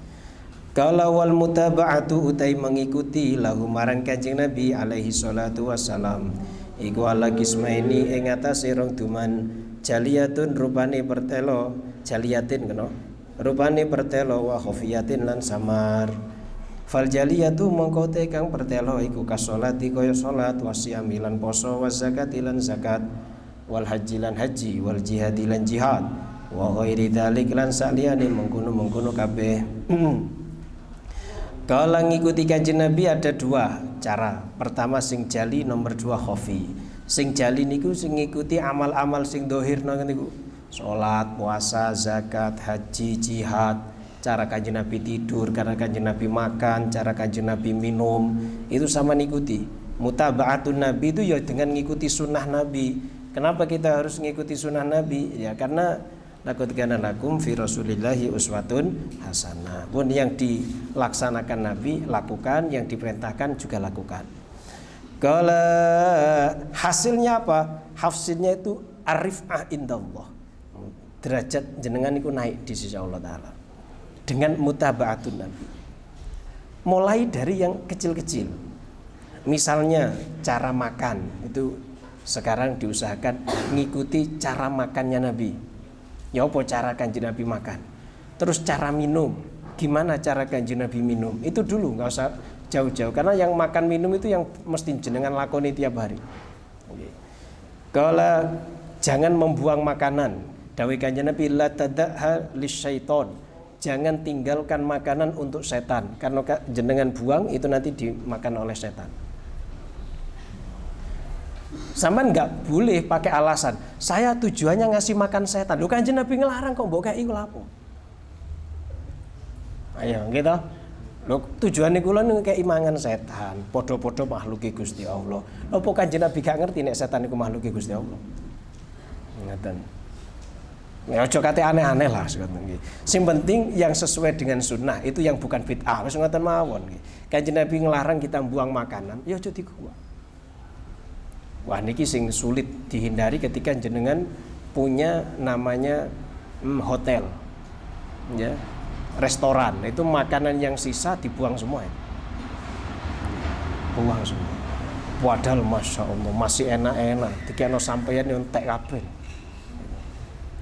Kala wal mutaba'atu utai mengikuti lahu marang Kanjeng Nabi alaihi salatu wassalam. Iku ala kismaini ing atase rong duman jaliyatun rupane pertelo, jaliyatin kena. Rupane pertelo wa khafiyatin lan samar. Fal jaliyatu mongko te kang pertelo iku kasolati kaya salat wa siyami lan poso wa zakati lan zakat. wal haji lan haji, wal jihad lan jihad, wa ghairi dzalik lan saliyane mengkono-mengkono kabeh. Kalau ngikuti Kanjeng Nabi ada dua cara. Pertama sing jali, nomor dua khafi. Sing jali niku sing ngikuti amal-amal sing dohir niku. Salat, puasa, zakat, haji, jihad. Cara Kanjeng Nabi tidur, cara Kanjeng Nabi makan, cara Kanjeng Nabi minum, itu sama ngikuti. Mutaba'atun Nabi itu ya dengan ngikuti sunnah Nabi. Kenapa kita harus ngikuti sunnah Nabi? Ya karena laqad kana lakum fi rasulillahi uswatun hasanah. Pun yang dilaksanakan Nabi lakukan, yang diperintahkan juga lakukan. Kalau hasilnya apa? Hasilnya itu arifah indallah. Derajat jenengan itu naik di sisi Allah Ta'ala dengan mutaba'atun Nabi. Mulai dari yang kecil-kecil. Misalnya cara makan itu sekarang diusahakan ngikuti cara makannya Nabi. Ya apa cara Kanjeng Nabi makan? Terus cara minum, gimana cara Kanjeng Nabi minum? Itu dulu, nggak usah jauh-jauh. Karena yang makan minum itu yang mesti jenengan lakoni tiap hari. Kalau jangan membuang makanan, dawuh Kanjeng Nabi la tadha lisyaiton. Jangan tinggalkan makanan untuk setan. Karena jenengan buang itu nanti dimakan oleh setan. Sampean nggak boleh pakai alasan saya tujuannya ngasih makan setan. Lu Kanjeng Nabi ngelarang kok mbok kei kula apa? Ayo gitu. Lho tujuane kula ngekei mangan setan, padha-padha makhluke Gusti Allah. Apa Kanjeng Nabi gak ngerti nek setan iku makhluke Gusti Allah? Ngoten. Ya aja kate aneh-aneh lah ngoten nggih. Sing penting yang sesuai dengan sunnah itu yang bukan bid'ah. Wis ngoten mawon nggih. Kanjeng Nabi ngelarang kita buang makanan, ya aja dibuang. Wah niki sing sulit dihindari ketika jenengan punya namanya hotel, ya, restoran. Itu makanan yang sisa dibuang semua, ya. Buang semua. Padahal masya Allah masih enak-enak. Dikene sampeyan entek kabeh.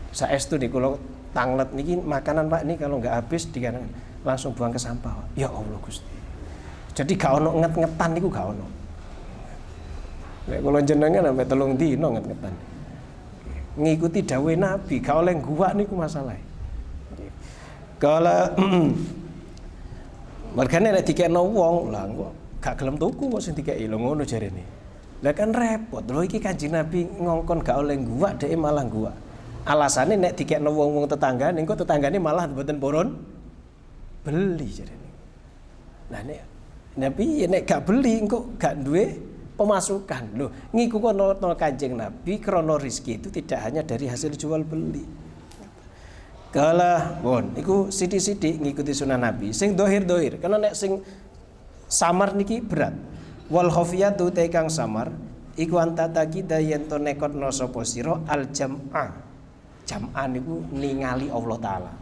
Saestu nih kalau tanglet niki makanan Pak ini kalau nggak habis dikene langsung buang ke sampah. Ya Allah Gusti. Jadi gak ono nget-ngetan niku gak ono. Nek kula jenengan sampe 3 dina nget-ngetan. Ngikuti dawuh Nabi, gak oleh guwak niku masalah. Kalau mergane nek dikekno wong, lah kok gak gelem tuku kok sing dikeki lho ngono jarene. Lah kan repot. Lho iki Kanjeng Nabi ngongkon gak oleh guwak dhek malah guwak. Alasane nek dikekno wong-wong tetanggane engko tetanggane malah mboten purun beli jarene. Nah nek Nabi nek gak beli engko gak duwe pemasukan. Loh, ngikuti Kanjeng Nabi krono rezeki itu tidak hanya dari hasil jual beli. Kalah, bon, iku sithik-sithik ngikuti sunnah Nabi. Sing dohir-dohir, karena nek sing samar niki berat. Wal khafiyatu te kang samar, iku antataki yen to nekotno sapa sira al jam'a. Jam'an niku ningali Allah Taala.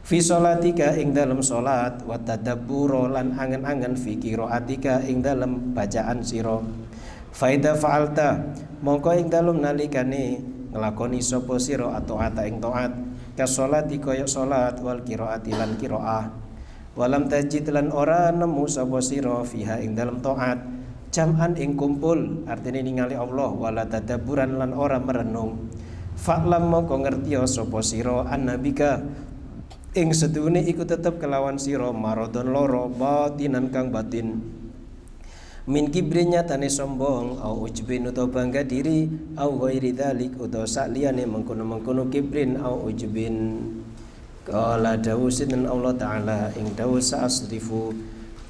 Fi sholatika ing dalam salat wa tadabbur lan angen-angen fi qiraatika ing dalam bacaan sira. Faida fa'alta mongko ing dalam nalikane nglakoni sapa sira atau ata ing taat ka sholati kaya salat wal qiraati lan qiraah. Walam tajid lan ora nemu sapa sira fiha ing dalam taat jam'an ing kumpul artine ningali Allah wala tadabburan lan ora merenung. Fa'lam mongko ngerti sapa sira annabika ing sedune iku tetep kelawan sira maradon loro batinan kang batin min kibrinya tane sombong au ujbin utawa bangga diri au ghairi dzalik utawa saliyane mengkono-mengkono kibrin au ujbin. Qala dawusin Allah Ta'ala ing dawuh sa'asrifu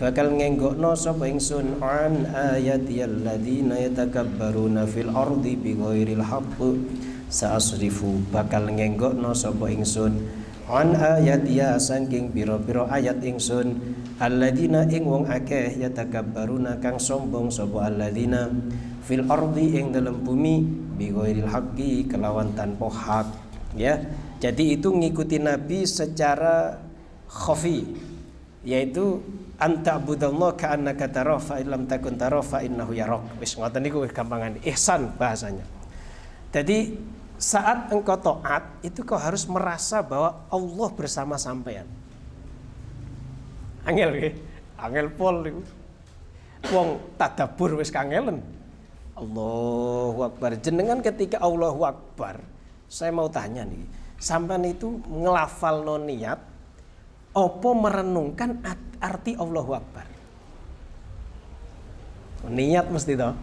bakal ngenggokno sapa ingsun an ayati alladzina yatakabbaruna fil ardi bighairil haqq. Sa'asrifu bakal ngenggokno sapa ingsun an ayat ya saking pira-pira ayat ingsun alladzina ing wong akeh yatakabbaruna kang sombong sapa alladzina fil ardi ing dalam bumi bi ghairil haqqi kelawan tanpa hak, ya. Jadi itu ngikuti Nabi secara khafi, yaitu anta'budallaha ka'annaka tarahu fa illam takun tarahu fa innahu yarak. Wis ngoten niku gampangan ihsan bahasanya. Jadi saat engkau taat itu kau harus merasa bahwa Allah bersama sampean. Angel nggih, angel pol niku. Wong tadabbur wis kangelen. Allahu Akbar. Jenengan ketika Allahu Akbar, saya mau tanya nih, sampean itu ngelafal no niat, opo merenungkan arti Allahu Akbar? Niat mesti toh.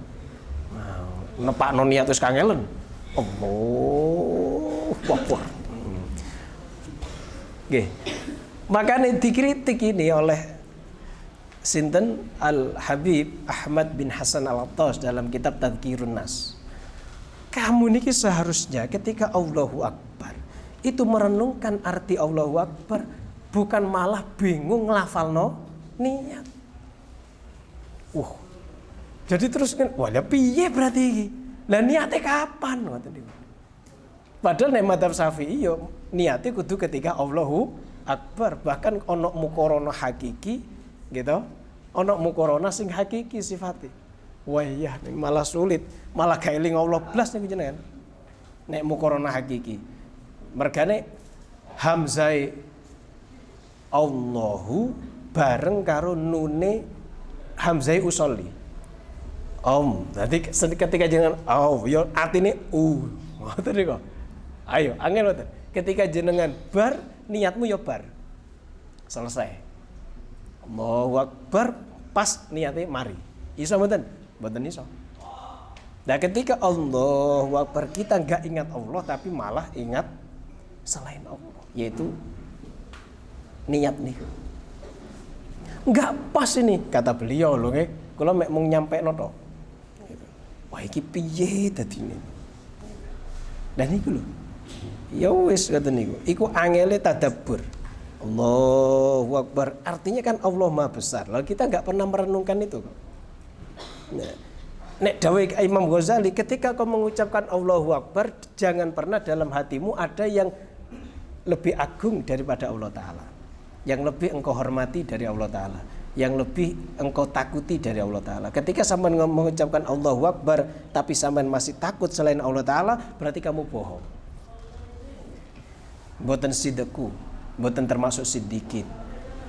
Nepak no niat wis kangelen. Allahu Akbar. Nggih. Makanya dikritik ini oleh sinten Al-Habib Ahmad bin Hasan Al-Attas dalam kitab Tadhkirun Nas. Kamu niki seharusnya ketika Allahu Akbar itu merenungkan arti Allahu Akbar, bukan malah bingung nglafalno niat. Jadi terus kan, wah ya piye berarti iki? Lah niate kapan ngoten niku. Padahal nek madzhab Syafi'i yo niate kudu ketika Allahu Akbar, bahkan ono mukorona hakiki gitu. Ono mukorona sing hakiki sifatnya. Wah iya malah sulit, malah kaeling Allah blas niku jenengan. Nek mukorona hakiki. Mergane hamzai Allahu bareng karo nune hamzai usolli. Jadi ketika jenengan yo artine ngoten niku. Ayo, angel ngoten. Ketika jenengan bar, niatmu yo bar. Selesai. Allahu Akbar, pas niatnya mari. Iso mboten? Mboten iso. Nah, ketika Allahu Akbar kita enggak ingat Allah tapi malah ingat selain Allah, yaitu niat nih. Enggak pas ini kata beliau lho nggih. Kula mek mung nyampekno tok. Wah iki piye dadine? Dan iku lho. Ya wis ngoten niku. Iku angele tadabbur. Allahu Akbar. Artinya kan Allah Maha Besar. Lalu kita enggak pernah merenungkan itu kok. Nah, nek dawuh Imam Ghazali, ketika kau mengucapkan Allahu Akbar, jangan pernah dalam hatimu ada yang lebih agung daripada Allah Ta'ala, yang lebih engkau hormati dari Allah Ta'ala, yang lebih engkau takuti dari Allah Ta'ala. Ketika sampean mengucapkan Allahu Akbar tapi sampean masih takut selain Allah Ta'ala, berarti kamu bohong. Mboten sidqu, mboten termasuk siddiqin.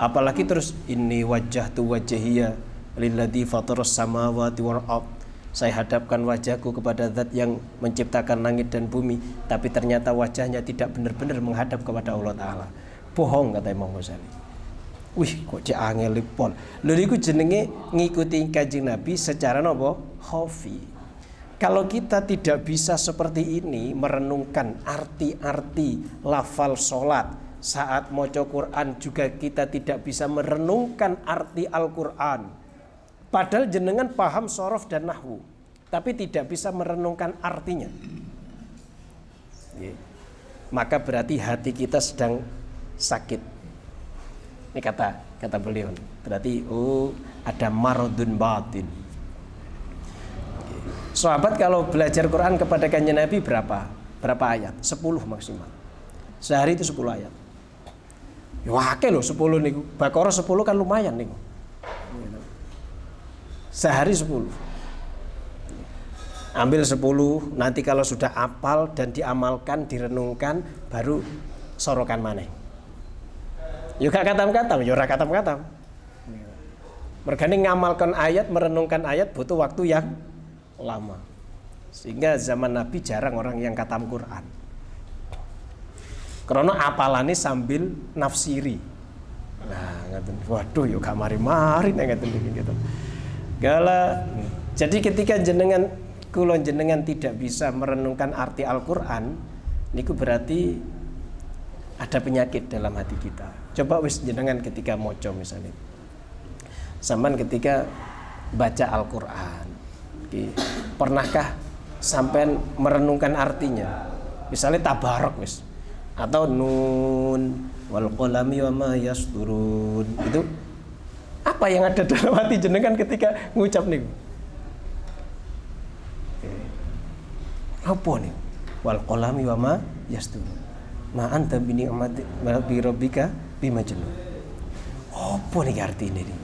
Apalagi terus inni wajjahtu wajhiya lilladzi fataras samawati wal ardh. Saya hadapkan wajahku kepada zat yang menciptakan langit dan bumi, tapi ternyata wajahnya tidak benar-benar menghadap kepada Allah Ta'ala. Bohong kata Imam Ghazali. Wih, kok cek angel pol. Lha niku jenenge ngikuti Kanjeng Nabi secara napa? Khafi. Kalau kita tidak bisa seperti ini merenungkan arti-arti lafal salat, saat maca Quran juga kita tidak bisa merenungkan arti Al-Qur'an. Padahal jenengan paham shorof dan nahwu, tapi tidak bisa merenungkan artinya. Maka berarti hati kita sedang sakit. Ini kata beliau. Berarti ada maradun batin. Sahabat kalau belajar Quran kepada Kanjeng Nabi berapa ayat? 10 maksimal. Sehari itu 10 ayat. Ya akeh lho 10 niku. Baqarah 10 kan lumayan niku. Sehari 10. Ambil 10, nanti kalau sudah apal dan diamalkan, direnungkan, baru sorokan maneh. Yo gak katam-katam, yo ora katam-katam. Mergane ngamalkan ayat, merenungkan ayat butuh waktu yang lama. Sehingga zaman Nabi jarang orang yang katam Quran. Karena apalane sambil nafsiri. Nah, ngaten. Waduh, yo gak mari-mari nek ngaten gitu. Gala. Jadi ketika kula jenengan tidak bisa merenungkan arti Al-Qur'an, niku berarti ada penyakit dalam hati kita. Coba wis jenengan ketika maca misalnya. Sampean ketika baca Al-Qur'an, pernahkah sampean merenungkan artinya? Misalnya tabarok wis, atau nun wal qalami wa ma yasturun. Itu apa yang ada dalam hati jenengan ketika ngucap niku? Apa nih? Wal qalami wa ma yasturun. Ma anta bi ni'mati rabbika bimajnun. Apa nih artinya ini?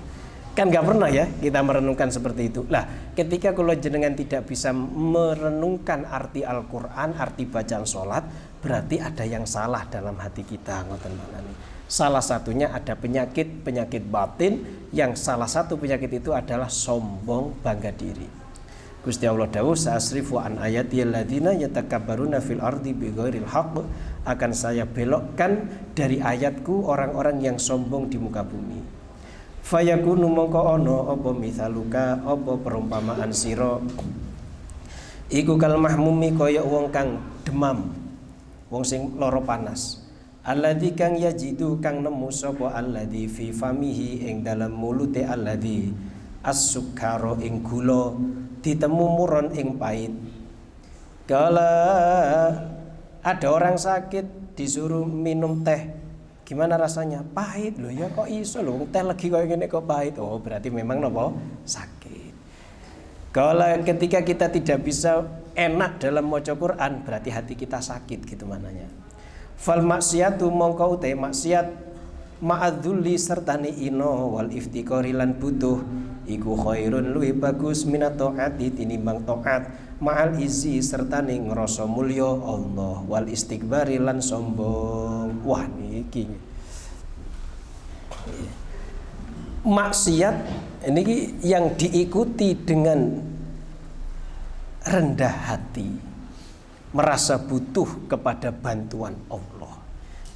Kan gak pernah ya kita merenungkan seperti itu. Lah, ketika kalau jenengan tidak bisa merenungkan arti Al-Qur'an, arti bacaan salat, berarti ada yang salah dalam hati kita, ngoten manani. Salah satunya ada penyakit batin, yang salah satu penyakit itu adalah sombong, bangga diri. Gusti Allah dawuh sa'asrifu an ayati alladziina yatakabbaruna fil ardi bighairil haqq, akan saya belokkan dari ayatku orang-orang yang sombong di muka bumi. Fayakunu mongko ana apa mithaluka, apa perumpamaan sira iku kal mahmumi kaya wong kang demam, wong sing lara panas. Alladzi kang yajidu kang nemu sapa alladzi fi famihi ing dalam mulute alladzi as-sukara ing gula ditemu muron ing pahit. Kala ada orang sakit disuruh minum teh, gimana rasanya? Pahit loh ya, kok iso loh teh lagi kayak gini kok pahit? Oh berarti memang nopo sakit. Kalau ketika kita tidak bisa enak dalam maca Quran, berarti hati kita sakit gitu mananya. Fal maksiatu mongko utai maksiat ma'adzulli sertane ino wal iftiqari lan butuh iku khairun luwih bagus minat taati tinimbang taat ma'al izzi sertane ngrasa mulya Allah wal istikbari lan sombong. Wah niki maksiat ini yang diikuti dengan rendah hati, merasa butuh kepada bantuan Allah,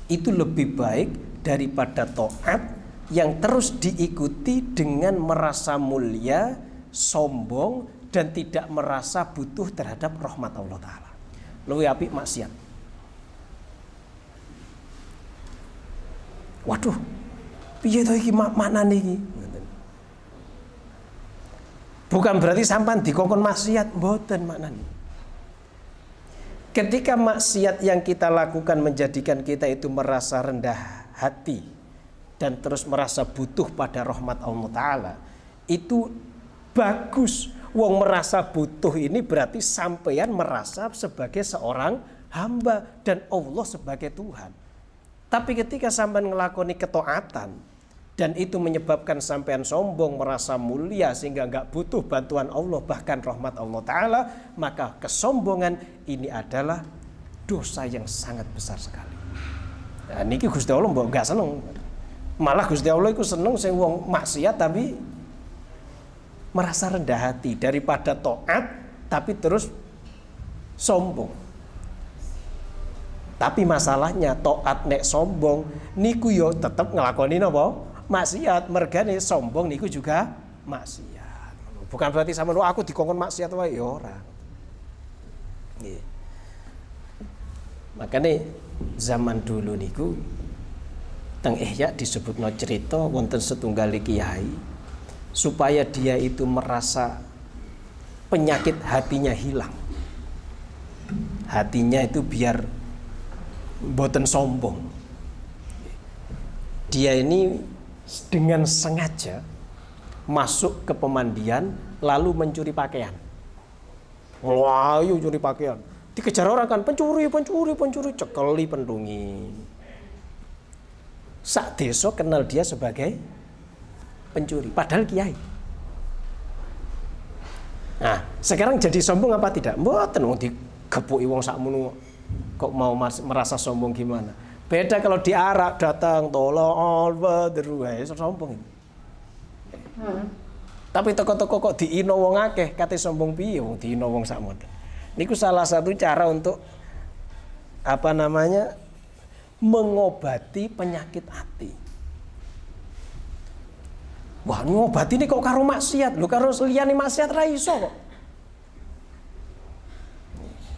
itu lebih baik daripada taat yang terus diikuti dengan merasa mulia, sombong, dan tidak merasa butuh terhadap rahmat Allah Ta'ala. Luwih apik maksiat. Waduh, piye to iki maknane iki? Bukan berarti sampean dikongkon maksiat, mboten maknane. Ketika maksiat yang kita lakukan menjadikan kita itu merasa rendah hati dan terus merasa butuh pada rahmat Allah Ta'ala, itu bagus. Wong merasa butuh ini berarti sampeyan merasa sebagai seorang hamba dan Allah sebagai Tuhan. Tapi ketika sampean ngelakoni ketaatan dan itu menyebabkan sampean sombong, merasa mulia sehingga nggak butuh bantuan Allah bahkan rahmat Allah Ta'ala, maka kesombongan ini adalah dosa yang sangat besar sekali. Nah, niki Gusti Allah mbok gak seneng. Malah Gusti Allah iku seneng sing wong maksiat tapi merasa rendah hati daripada taat tapi terus sombong. Tapi masalahnya taat nek sombong niku yo tetep nglakoni napa? Maksiat. Mergane sombong niku juga maksiat. Bukan berarti sama aku dikongkon maksiat wae ya ora. Nggih. Makane zaman dulu niku teng Ihya disebutno cerita wonten setunggal kiai supaya dia itu merasa penyakit hatinya hilang. Hatinya itu biar mboten sombong. Dia ini dengan sengaja masuk ke pemandian lalu mencuri pakaian. Wah, yuk curi pakaian. Dikejar orang kan, pencuri, cekeli pendungi. Sak desa kenal dia sebagai pencuri, padahal kiai. Nah, sekarang jadi sombong apa tidak? Mboten wong digepuki wong sakmono kok mau merasa sombong gimana? Beda kalau diarak datang tolong all sombong. Tapi toko-toko kok diino wong akeh kate sombong piye wong diino wong sakmono. Niku salah satu cara untuk mengobati penyakit hati. Wah, ngobati ini kok karo maksiat, lho karo liyane maksiat ra iso kok.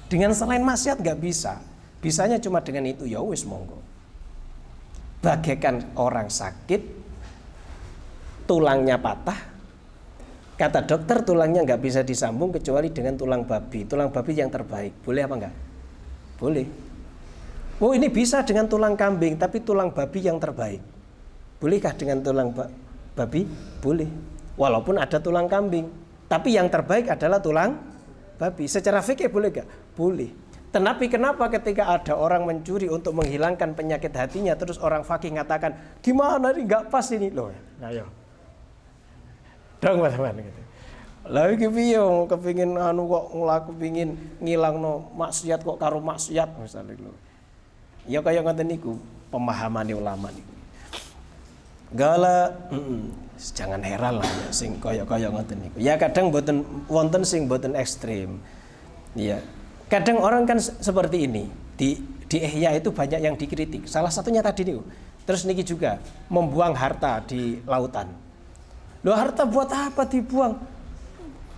Dengan selain maksiat nggak bisa. Bisanya cuma dengan itu, ya wis monggo. Bagaikan orang sakit, tulangnya patah. Kata dokter tulangnya nggak bisa disambung kecuali dengan tulang babi. Tulang babi yang terbaik. Boleh apa enggak? Boleh. Oh ini bisa dengan tulang kambing, tapi tulang babi yang terbaik. Bolehkah dengan tulang babi? Boleh. Walaupun ada tulang kambing. Tapi yang terbaik adalah tulang babi. Secara fikih boleh enggak? Boleh. Tapi kenapa ketika ada orang mencuri untuk menghilangkan penyakit hatinya, terus orang fakih ngatakan, gimana ini nggak pas ini loh? Nah yo, dong teman-teman gitu. Lah iki piye kepengin kok kepengin ngilangno maksiat kok karo maksiat misalnya lho. Ya kaya ngoten niku pemahamane ulama niku. Gala jangan heran lah ya sing kaya-kaya ngoten niku. Ya kadang boten wonten sing boten ekstrim. Ya. Kadang orang kan seperti ini. Di Ihya itu banyak yang dikritik. Salah satunya tadi niku. Terus niki juga membuang harta di lautan. Loh, harta buat apa dibuang?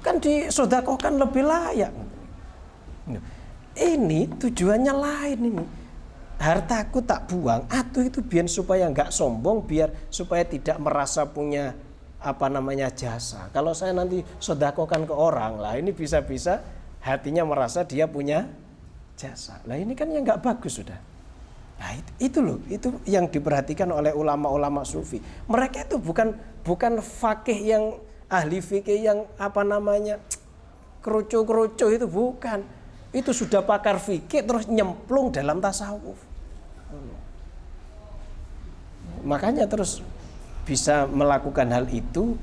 Kan disedekahkan lebih layak. Ini tujuannya lain ini. Hartaku tak buang, atau itu biar supaya nggak sombong, biar supaya tidak merasa punya jasa. Kalau saya nanti sedekahkan ke orang lah, ini bisa-bisa hatinya merasa dia punya jasa. Lah ini kan yang nggak bagus sudah. Nah itu loh, itu yang diperhatikan oleh ulama-ulama sufi. Mereka itu bukan fakih yang ahli fikih yang kerucu-kerucu itu bukan. Itu sudah pakar fikih terus nyemplung dalam tasawuf. Makanya terus bisa melakukan hal itu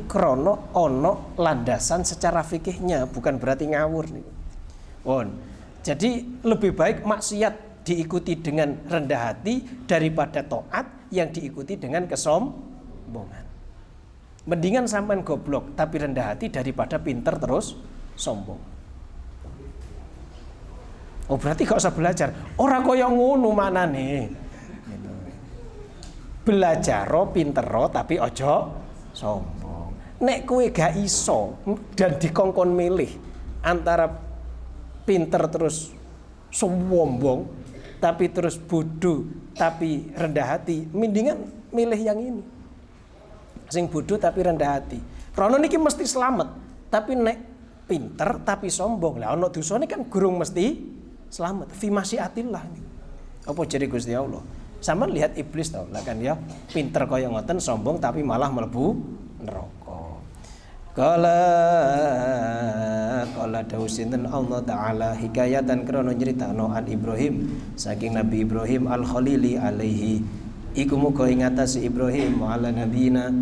krono ono landasan secara fikihnya, bukan berarti ngawur nih. Jadi lebih baik maksiat diikuti dengan rendah hati daripada taat yang diikuti dengan kesombongan. Mendingan sampean goblok tapi rendah hati daripada pinter terus sombong. Oh berarti gak usah belajar. Ora kaya ngono manane. Gitu. Belajar pintero tapi ojo sombong. Nek kowe gak iso dan dikongkon milih antara pinter terus sombong tapi terus bodoh tapi rendah hati, mendingan milih yang ini. Sing bodoh tapi rendah hati. Rono niki mesti selamat, tapi nek pinter tapi sombong lah ono dosane kan gurung mesti selamat. Fi masyiatillah. Apa jadi Gusti Allah? Sama lihat iblis tau lah kan ya, pinter kaya ngoten sombong tapi malah mlebu neraka. Kala dawuh sinten Allah taala hikayatan krana nyritakno an Ibrahim saking Nabi Ibrahim al-Khalili alaihi iku muga ing atase Ibrahim wa ala nabiyina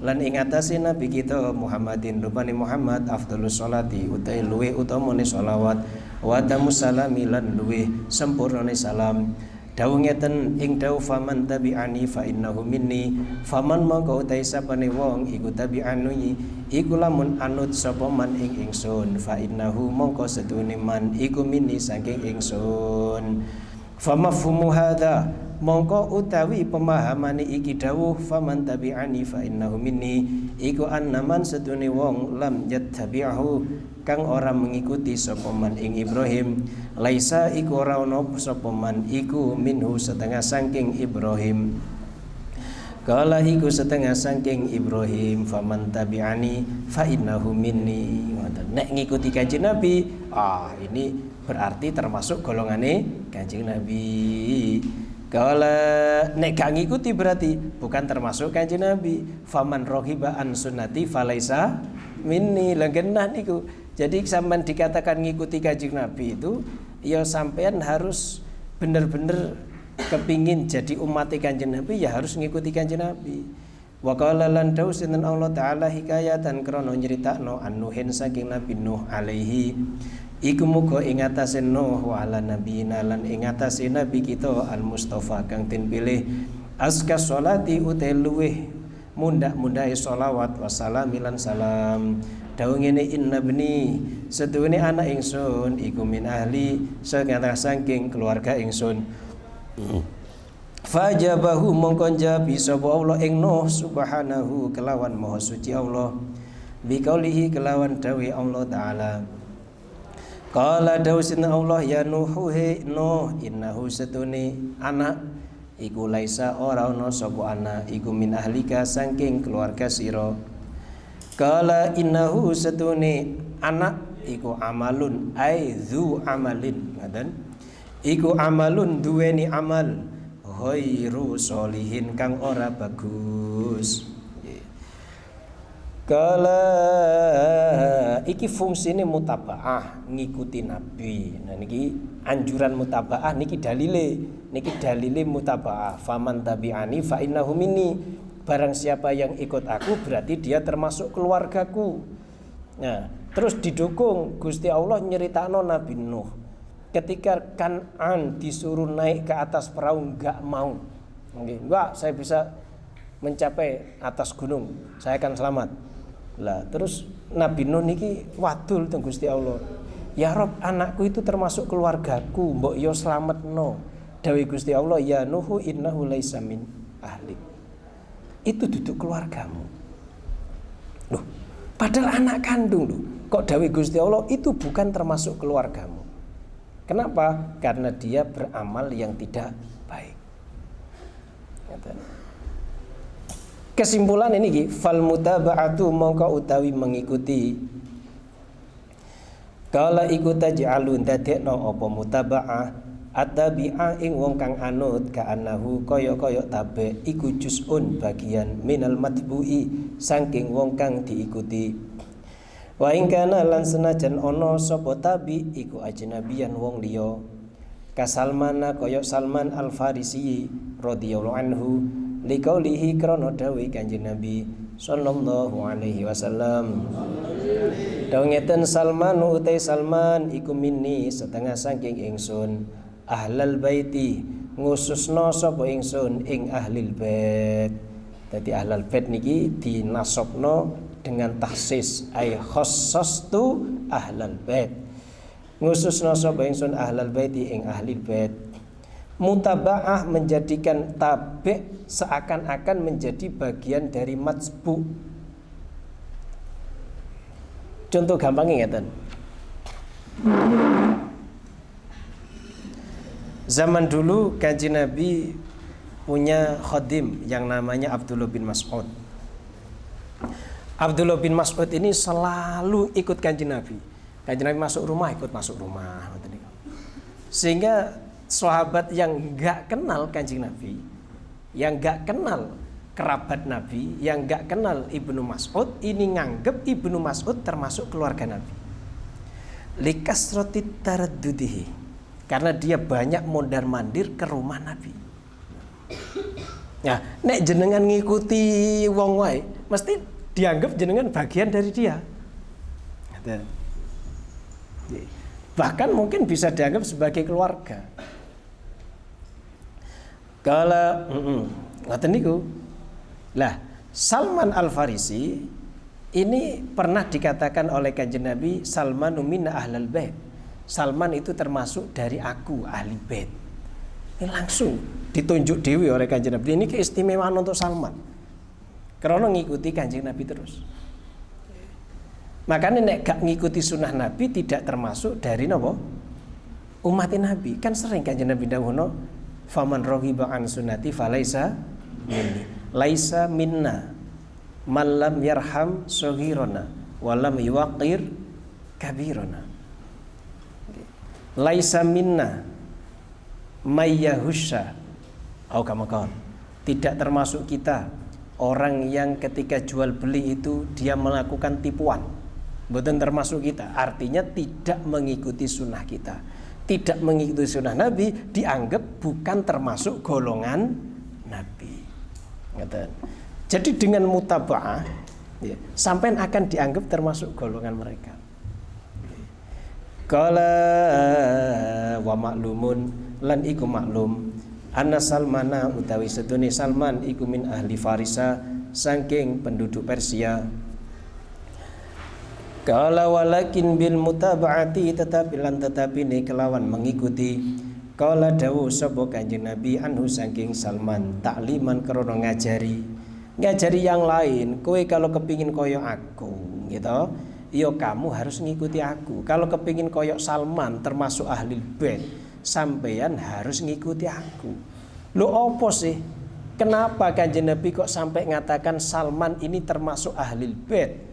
lan ing atase nabi kita Muhammadin rupane Muhammad afdhalus sholati utai luwih utamane sholawat wa tamus salami lan luwih sempurnane salam. Dawuh ngeten ing dawuh faman tabi'ani fa innahu minni faman mongko utai sapane wong iku tabi'ani iku lamun anut sapa man ing ingsun fa innahu mongko sedune man iku minni saking ingsun. Famafhumu hadza mongko utawi pemahamane iki dawuh faman tabi'ani fa innahu minni iku annaman sedune wong lam yattabi'ahu kang ora mengikuti sapa man ing Ibrahim laisa iku ora ono sapa man iku minhu setengah saking Ibrahim. Kala iku setengah saking Ibrahim faman tabi'ani fa innahu minni. Nek ngikuti Kanjeng Nabi, ini berarti termasuk golongane Kanjeng Nabi. Kala nek gak ngikuti berarti bukan termasuk Kanjeng Nabi. Faman rohiba an sunnati falaisa minni. Lengenah niku. Jadi sampean dikatakan ngikuti Kanjeng Nabi itu ya sampean harus bener-bener kepingin jadi umat Kanjeng Nabi ya harus ngikuti Kanjeng Nabi. Wa qala lan dawu sinten Allah taala hikayatan krana nyritakno an-Nuhin saking Nabi Nuh alaihi iku muga ing atase Nuh wa ala nabiyina lan ing atase nabi kita al-Mustofa kang den pilih azka sholati utai luweh mundak-mundahe sholawat wassalam lan salam. Dawuh ngene inna bni setuhune anak ingsun iku min ahli saking keluarga ingsun. Fajabahu mongkon jabi sapa Allah ing Nuh subhanahu kelawan maha suci Allah biqaulihi kelawan dawuh Allah taala. Qala dawuh Allah ya Nuh he Nuh innahu setune anak iku laisa ora ana sapa anak iku min ahlika saking keluarga sira. Kala innahu setune anak iku amalun ai dzu amalin ngaten iku amalun duweni amal ghairu sholihin kang ora bagus. Kala iki fungsine mutabaah ngikuti nabi. Nah niki anjuran mutabaah niki dalile mutabaah faman tabi'ani fa innahu minni. Barang siapa yang ikut aku berarti dia termasuk keluargaku. Nah, terus didukung Gusti Allah nyeritakno Nabi Nuh. Ketika Kan'an disuruh naik ke atas perahu enggak mau. Enggak, saya bisa mencapai atas gunung, saya akan selamat. Lah terus Nabi Nuh niki wadul teng Gusti Allah. Ya Rob, anakku itu termasuk keluargaku, mbok yo slametno. Dawuh Gusti Allah, ya Nuhu innahu laisa min ahli. Itu duduk keluargamu. Loh, padahal anak kandung loh. Kok dawuh Gusti Allah itu bukan termasuk keluargamu. Kenapa? Karena dia beramal yang tidak baik. Kesimpulan ini fal mutaba'atu mongko utawi mengikuti. Kala iku taj'alun dadekno apa mutaba'ah atabi'a ing wong kang anut ka'annahu kaya-kaya tabe iku juz'un bagian minal matbu'i saking wong kang diikuti. Wa ing kana lan senajan ana sapa tabi iku ajnabiyan wong liya kasalmana kaya Salman Al-Farisi radhiyallahu anhu liqaulihi krana dawuh Kanjeng Nabi sallallahu alaihi wasallam. Dawuh ngeten, Salman utai Salman iku minni setengah saking ingsun ahlal baiti ngususna sapa ingsun ing ahlil bait. Dadi ahlal bait niki dinasabna dengan tahsis ay khassastu ahlal bait. Ngususna sapa ingsun ahlal baiti ing ahlil bait. Mutaba'ah menjadikan tabi' seakan-akan menjadi bagian dari matsbu. Contoh gampangnya ngeten. Zaman dulu Kanjeng Nabi punya khadim yang namanya Abdullah bin Mas'ud. Abdullah bin Mas'ud ini selalu ikut Kanjeng Nabi. Kanjeng Nabi masuk rumah, ikut masuk rumah. Sehingga sahabat yang enggak kenal Kanjeng Nabi, yang enggak kenal kerabat Nabi, yang enggak kenal Ibnu Mas'ud, ini nganggep Ibnu Mas'ud termasuk keluarga Nabi. Likasrati taraddudihi, karena dia banyak mondar-mandir ke rumah Nabi. Ya, nek jenengan ngikuti wong wae, mesti dianggap jenengan bagian dari dia. Bahkan mungkin bisa dianggap sebagai keluarga. Kalau ngoten niku. Lah, Salman Al-Farisi ini pernah dikatakan oleh Kanjeng Nabi, Salmanu minna ahlal bait. Salman itu termasuk dari aku ahli bait. Ini langsung ditunjuk dewi oleh Kanjeng Nabi. Ini keistimewaan untuk Salman. Karena ngikuti Kanjeng Nabi terus. Makanya nek gak ngikuti sunnah Nabi tidak termasuk dari napa? Umat Nabi. Kan sering Kanjeng Nabi dawuhna, faman raghiba an sunnati falaisa minni. Laisa minna man lam yarham saghirana wa lam yuqir kabirana. Laisa minna mayyahusha au kama qala. Tidak termasuk kita orang yang ketika jual beli itu dia melakukan tipuan. Bukan termasuk kita. Artinya tidak mengikuti sunnah kita. Tidak mengikuti sunnah Nabi dianggap bukan termasuk golongan Nabi. Jadi dengan mutaba'ah ya, sampai akan dianggap termasuk golongan mereka. Qala wa maklumun lan iku maklum anna Salmana utawi sedune Salman iku min ahli Farisa saking penduduk Persia. Qala walakin bil mutaba'ati tetapi ne kelawan mengikuti. Qala dawu sapa Kanjeng Nabi anhu saking Salman takliman krana ngajari yang lain. Kowe kalau kepingin koyo aku gitu, ya kamu harus ngikuti aku. Kalau kepingin koyo Salman termasuk ahli bait, sampeyan harus ngikuti aku. Lo opo sih? Kenapa Kanjeng Nabi kok sampai ngatakan Salman ini termasuk ahli bait?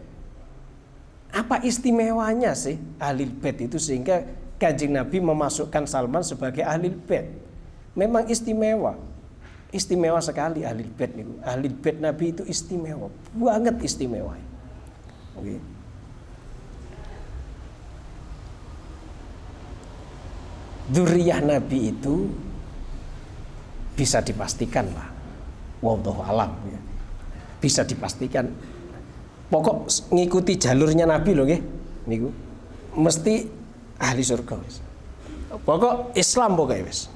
Apa istimewanya sih ahli bait itu sehingga Kanjeng Nabi memasukkan Salman sebagai ahli bait? Memang istimewa. Istimewa sekali ahli bait itu. Ahli bait Nabi itu istimewa, banget istimewa. Oke. Dzurriyyah Nabi itu bisa dipastikan lah. Wallahu alam ya. Bisa dipastikan. Pokok ngikuti jalurnya Nabi loh nggih. Niku mesti ahli surga wis. Pokok Islam pokoknya wis.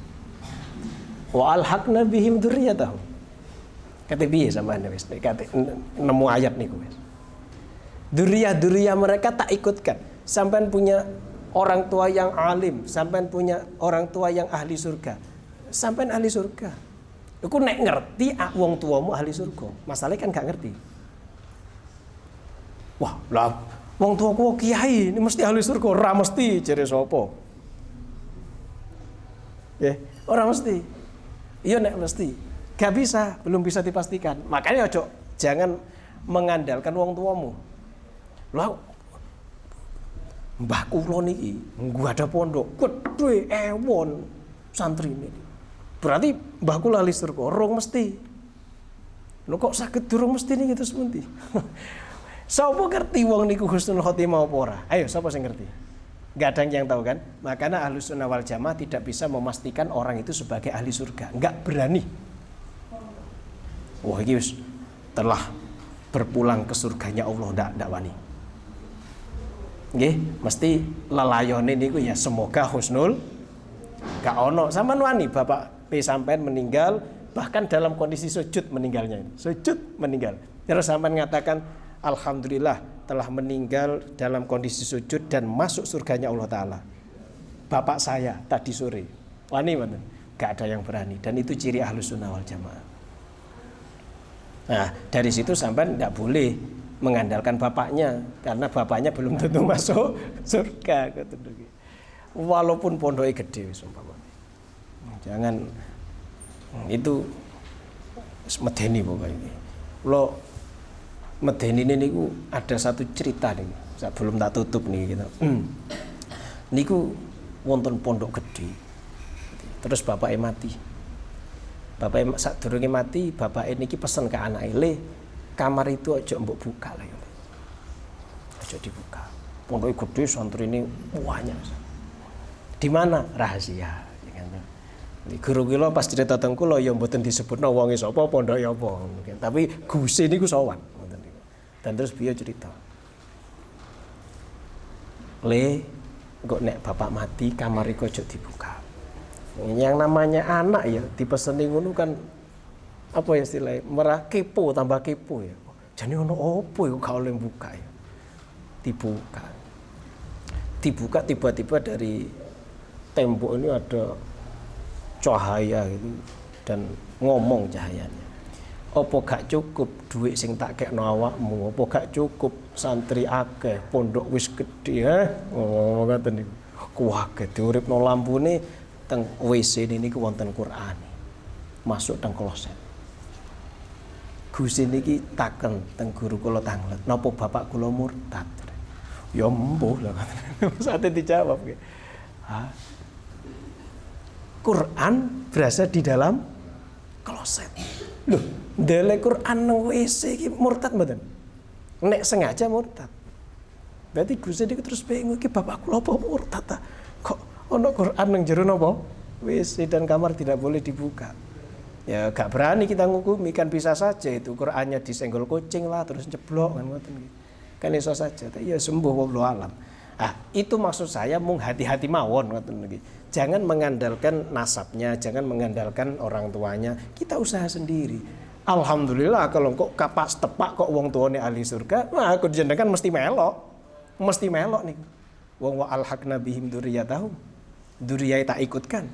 Wa alhaqna bihim dzurriyyatahum. Kate piye sampean wis kate nemu ayat niku wis. Duriyah mereka tak ikutkan. Sampean punya orang tua yang alim, sampean punya orang tua yang ahli surga. Sampean ahli surga. Iku nek ngerti wong tuamu ahli surga. Masalahnya kan gak ngerti. Wah, lah wong tuaku kiai ini mesti ahli surga, ora mesti jere sapa. Ya, ora mesti. Iya nek mesti. Gak bisa, belum bisa dipastikan. Makanya ojo jangan mengandalkan wong tuamu. Lah mbah kula niki gua ada pondok gedhe ewon santri ini. Berarti mbah kula ahli surga, rong mesti. Lho kok saged durung mesti niki terus pundi? Sapa ngerti wong niku husnul khotimah apa ora? Ayo sapa sing ngerti? Enggak ada yang tahu kan? Makanya Ahlus Sunnah wal Jamaah tidak bisa memastikan orang itu sebagai ahli surga. Enggak berani. Wah iki wis telah berpulang ke surganya Allah ndak wani. Nggih, mesti lelayone niku ya semoga husnul. Gak ono sampean wani bapak P sampean meninggal bahkan dalam kondisi sujud meninggalnya. Sujud meninggal. Terus sampean mengatakan alhamdulillah telah meninggal dalam kondisi sujud dan masuk surganya Allah Ta'ala. Bapak saya tadi sore. Wani mboten? Gak ada yang berani. Dan itu ciri Ahlus Sunnah wal Jamaah. Nah, dari situ sampean tidak boleh mengandalkan bapaknya. Karena bapaknya belum tentu masuk surga. Walaupun pondoknya gede. Jangan. Itu medeni pokoknya. Lo medeni ini niku ada satu cerita nih, saya belum tak tutup nih gitu. Niku wonten pondok gede. Terus bapaknya mati. Bapaknya sadurunge mati, bapaknya niki pesen ke anake, "Le, kamar itu aja mbok buka lah ya." Aja dibuka. Pondoknya gede, santri ini banyak. Di mana? Rahasia. Guru kula pas cerita teng kula ya mboten disebutno wonge sapa, pondoke apa. Tapi guse niku sowan. Dan terus beliau cerita, "Le, kok nek bapak mati kamar iku aja dibuka." Yang namanya anak ya dipeseni ngono kan apa ya istilahnya, merah kepo tambah kepo ya. Jane ono opo iku gak oleh buka ya. Dibuka. Dibuka tiba-tiba dari tembok ini ada cahaya gitu dan ngomong cahayanya. Apa gak cukup duit sing tak kekno awakmu? Apa gak cukup santri akeh, pondok wis gedhe ngomong ngoten niku. Kuwaget diuripno lampune teng WC niku wonten Quran. Masuk teng kloset. Gusti niki taken teng guru kula tanglet. Napa bapak kula murtad? Ya mbuh lah katanya. Sate dijawab nggih. Quran berasa di dalam kloset. Loh, ndele Quran nang WC iki murtad mboten? Nek sengaja murtad. Berarti Gusti iki terus bingung iki bapak kula apa murtad ta? Kok ono Quran nang jero napa? WC dan kamar tidak boleh dibuka. Ya gak berani kita ngukumi, kan bisa saja itu Qurannya disenggol kucing lah terus jeblok kan ngoten iki. Kan iso saja. Ya sembuh wallahu alam. Itu maksud saya mung hati-hati mawon ngoten iki. Jangan mengandalkan nasabnya, jangan mengandalkan orang tuanya. Kita usaha sendiri. Alhamdulillah kalau kok kapas tepak kok wong tuane ahli surga, nah aku jenengan mesti melok. Mesti melok nih. Wong wa alhaqna bihim dzurriyyatahum. Dzurriyyah tak ikutkan.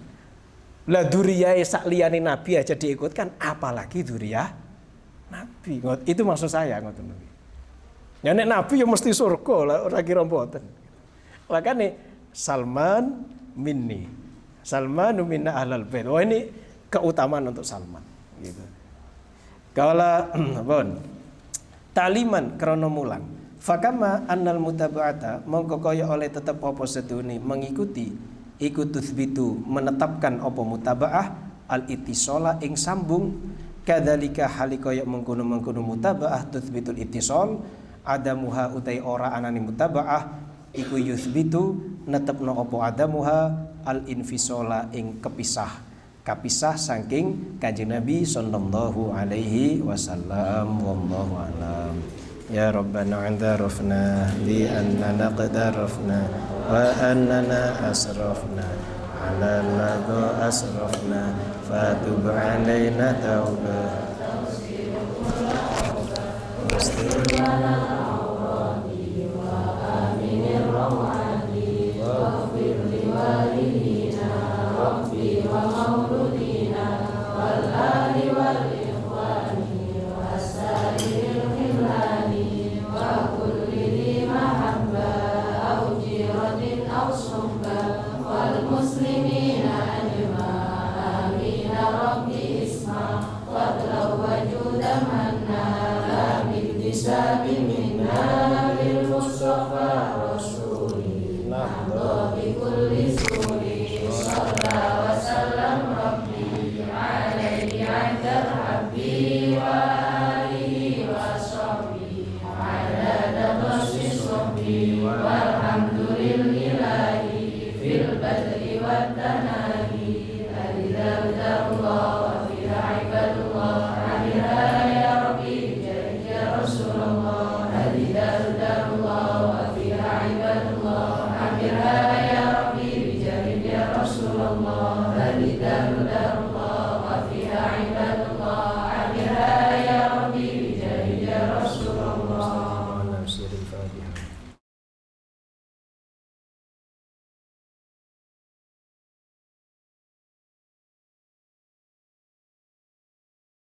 Lah dzurriyyah sak liyane nabi aja diikutkan, apalagi dzurriyyah nabi. Itu maksud saya ngoten iki. Ya nek nabi ya mesti surga lah ora kira mboten. Makane Salman minni. Salmanu minna ahlal bait. Wah ini keutamaan untuk Salman gitu. Kala bon. Taliman krana mulang. Fakama annal mutaba'ata mongko kaya oleh tetep apa sedune mengikuti iku tuthbitu menetapkan apa mutaba'ah al ittisala ing sambung kadzalika halikaya mengkono-mengkono mutaba'ah tuthbitul ittisal adamuha utai ora anani mutaba'ah iku yuthbitu netepno apa adamuha al infisala ing kapisah saking Kanjeng Nabi sallallahu alaihi wasallam. Wallahu alam. Ya Rabbana antarafna bi annana qadarafna wa annana asrafna ala ma asrafna fatub alaina tauba Rasulullah,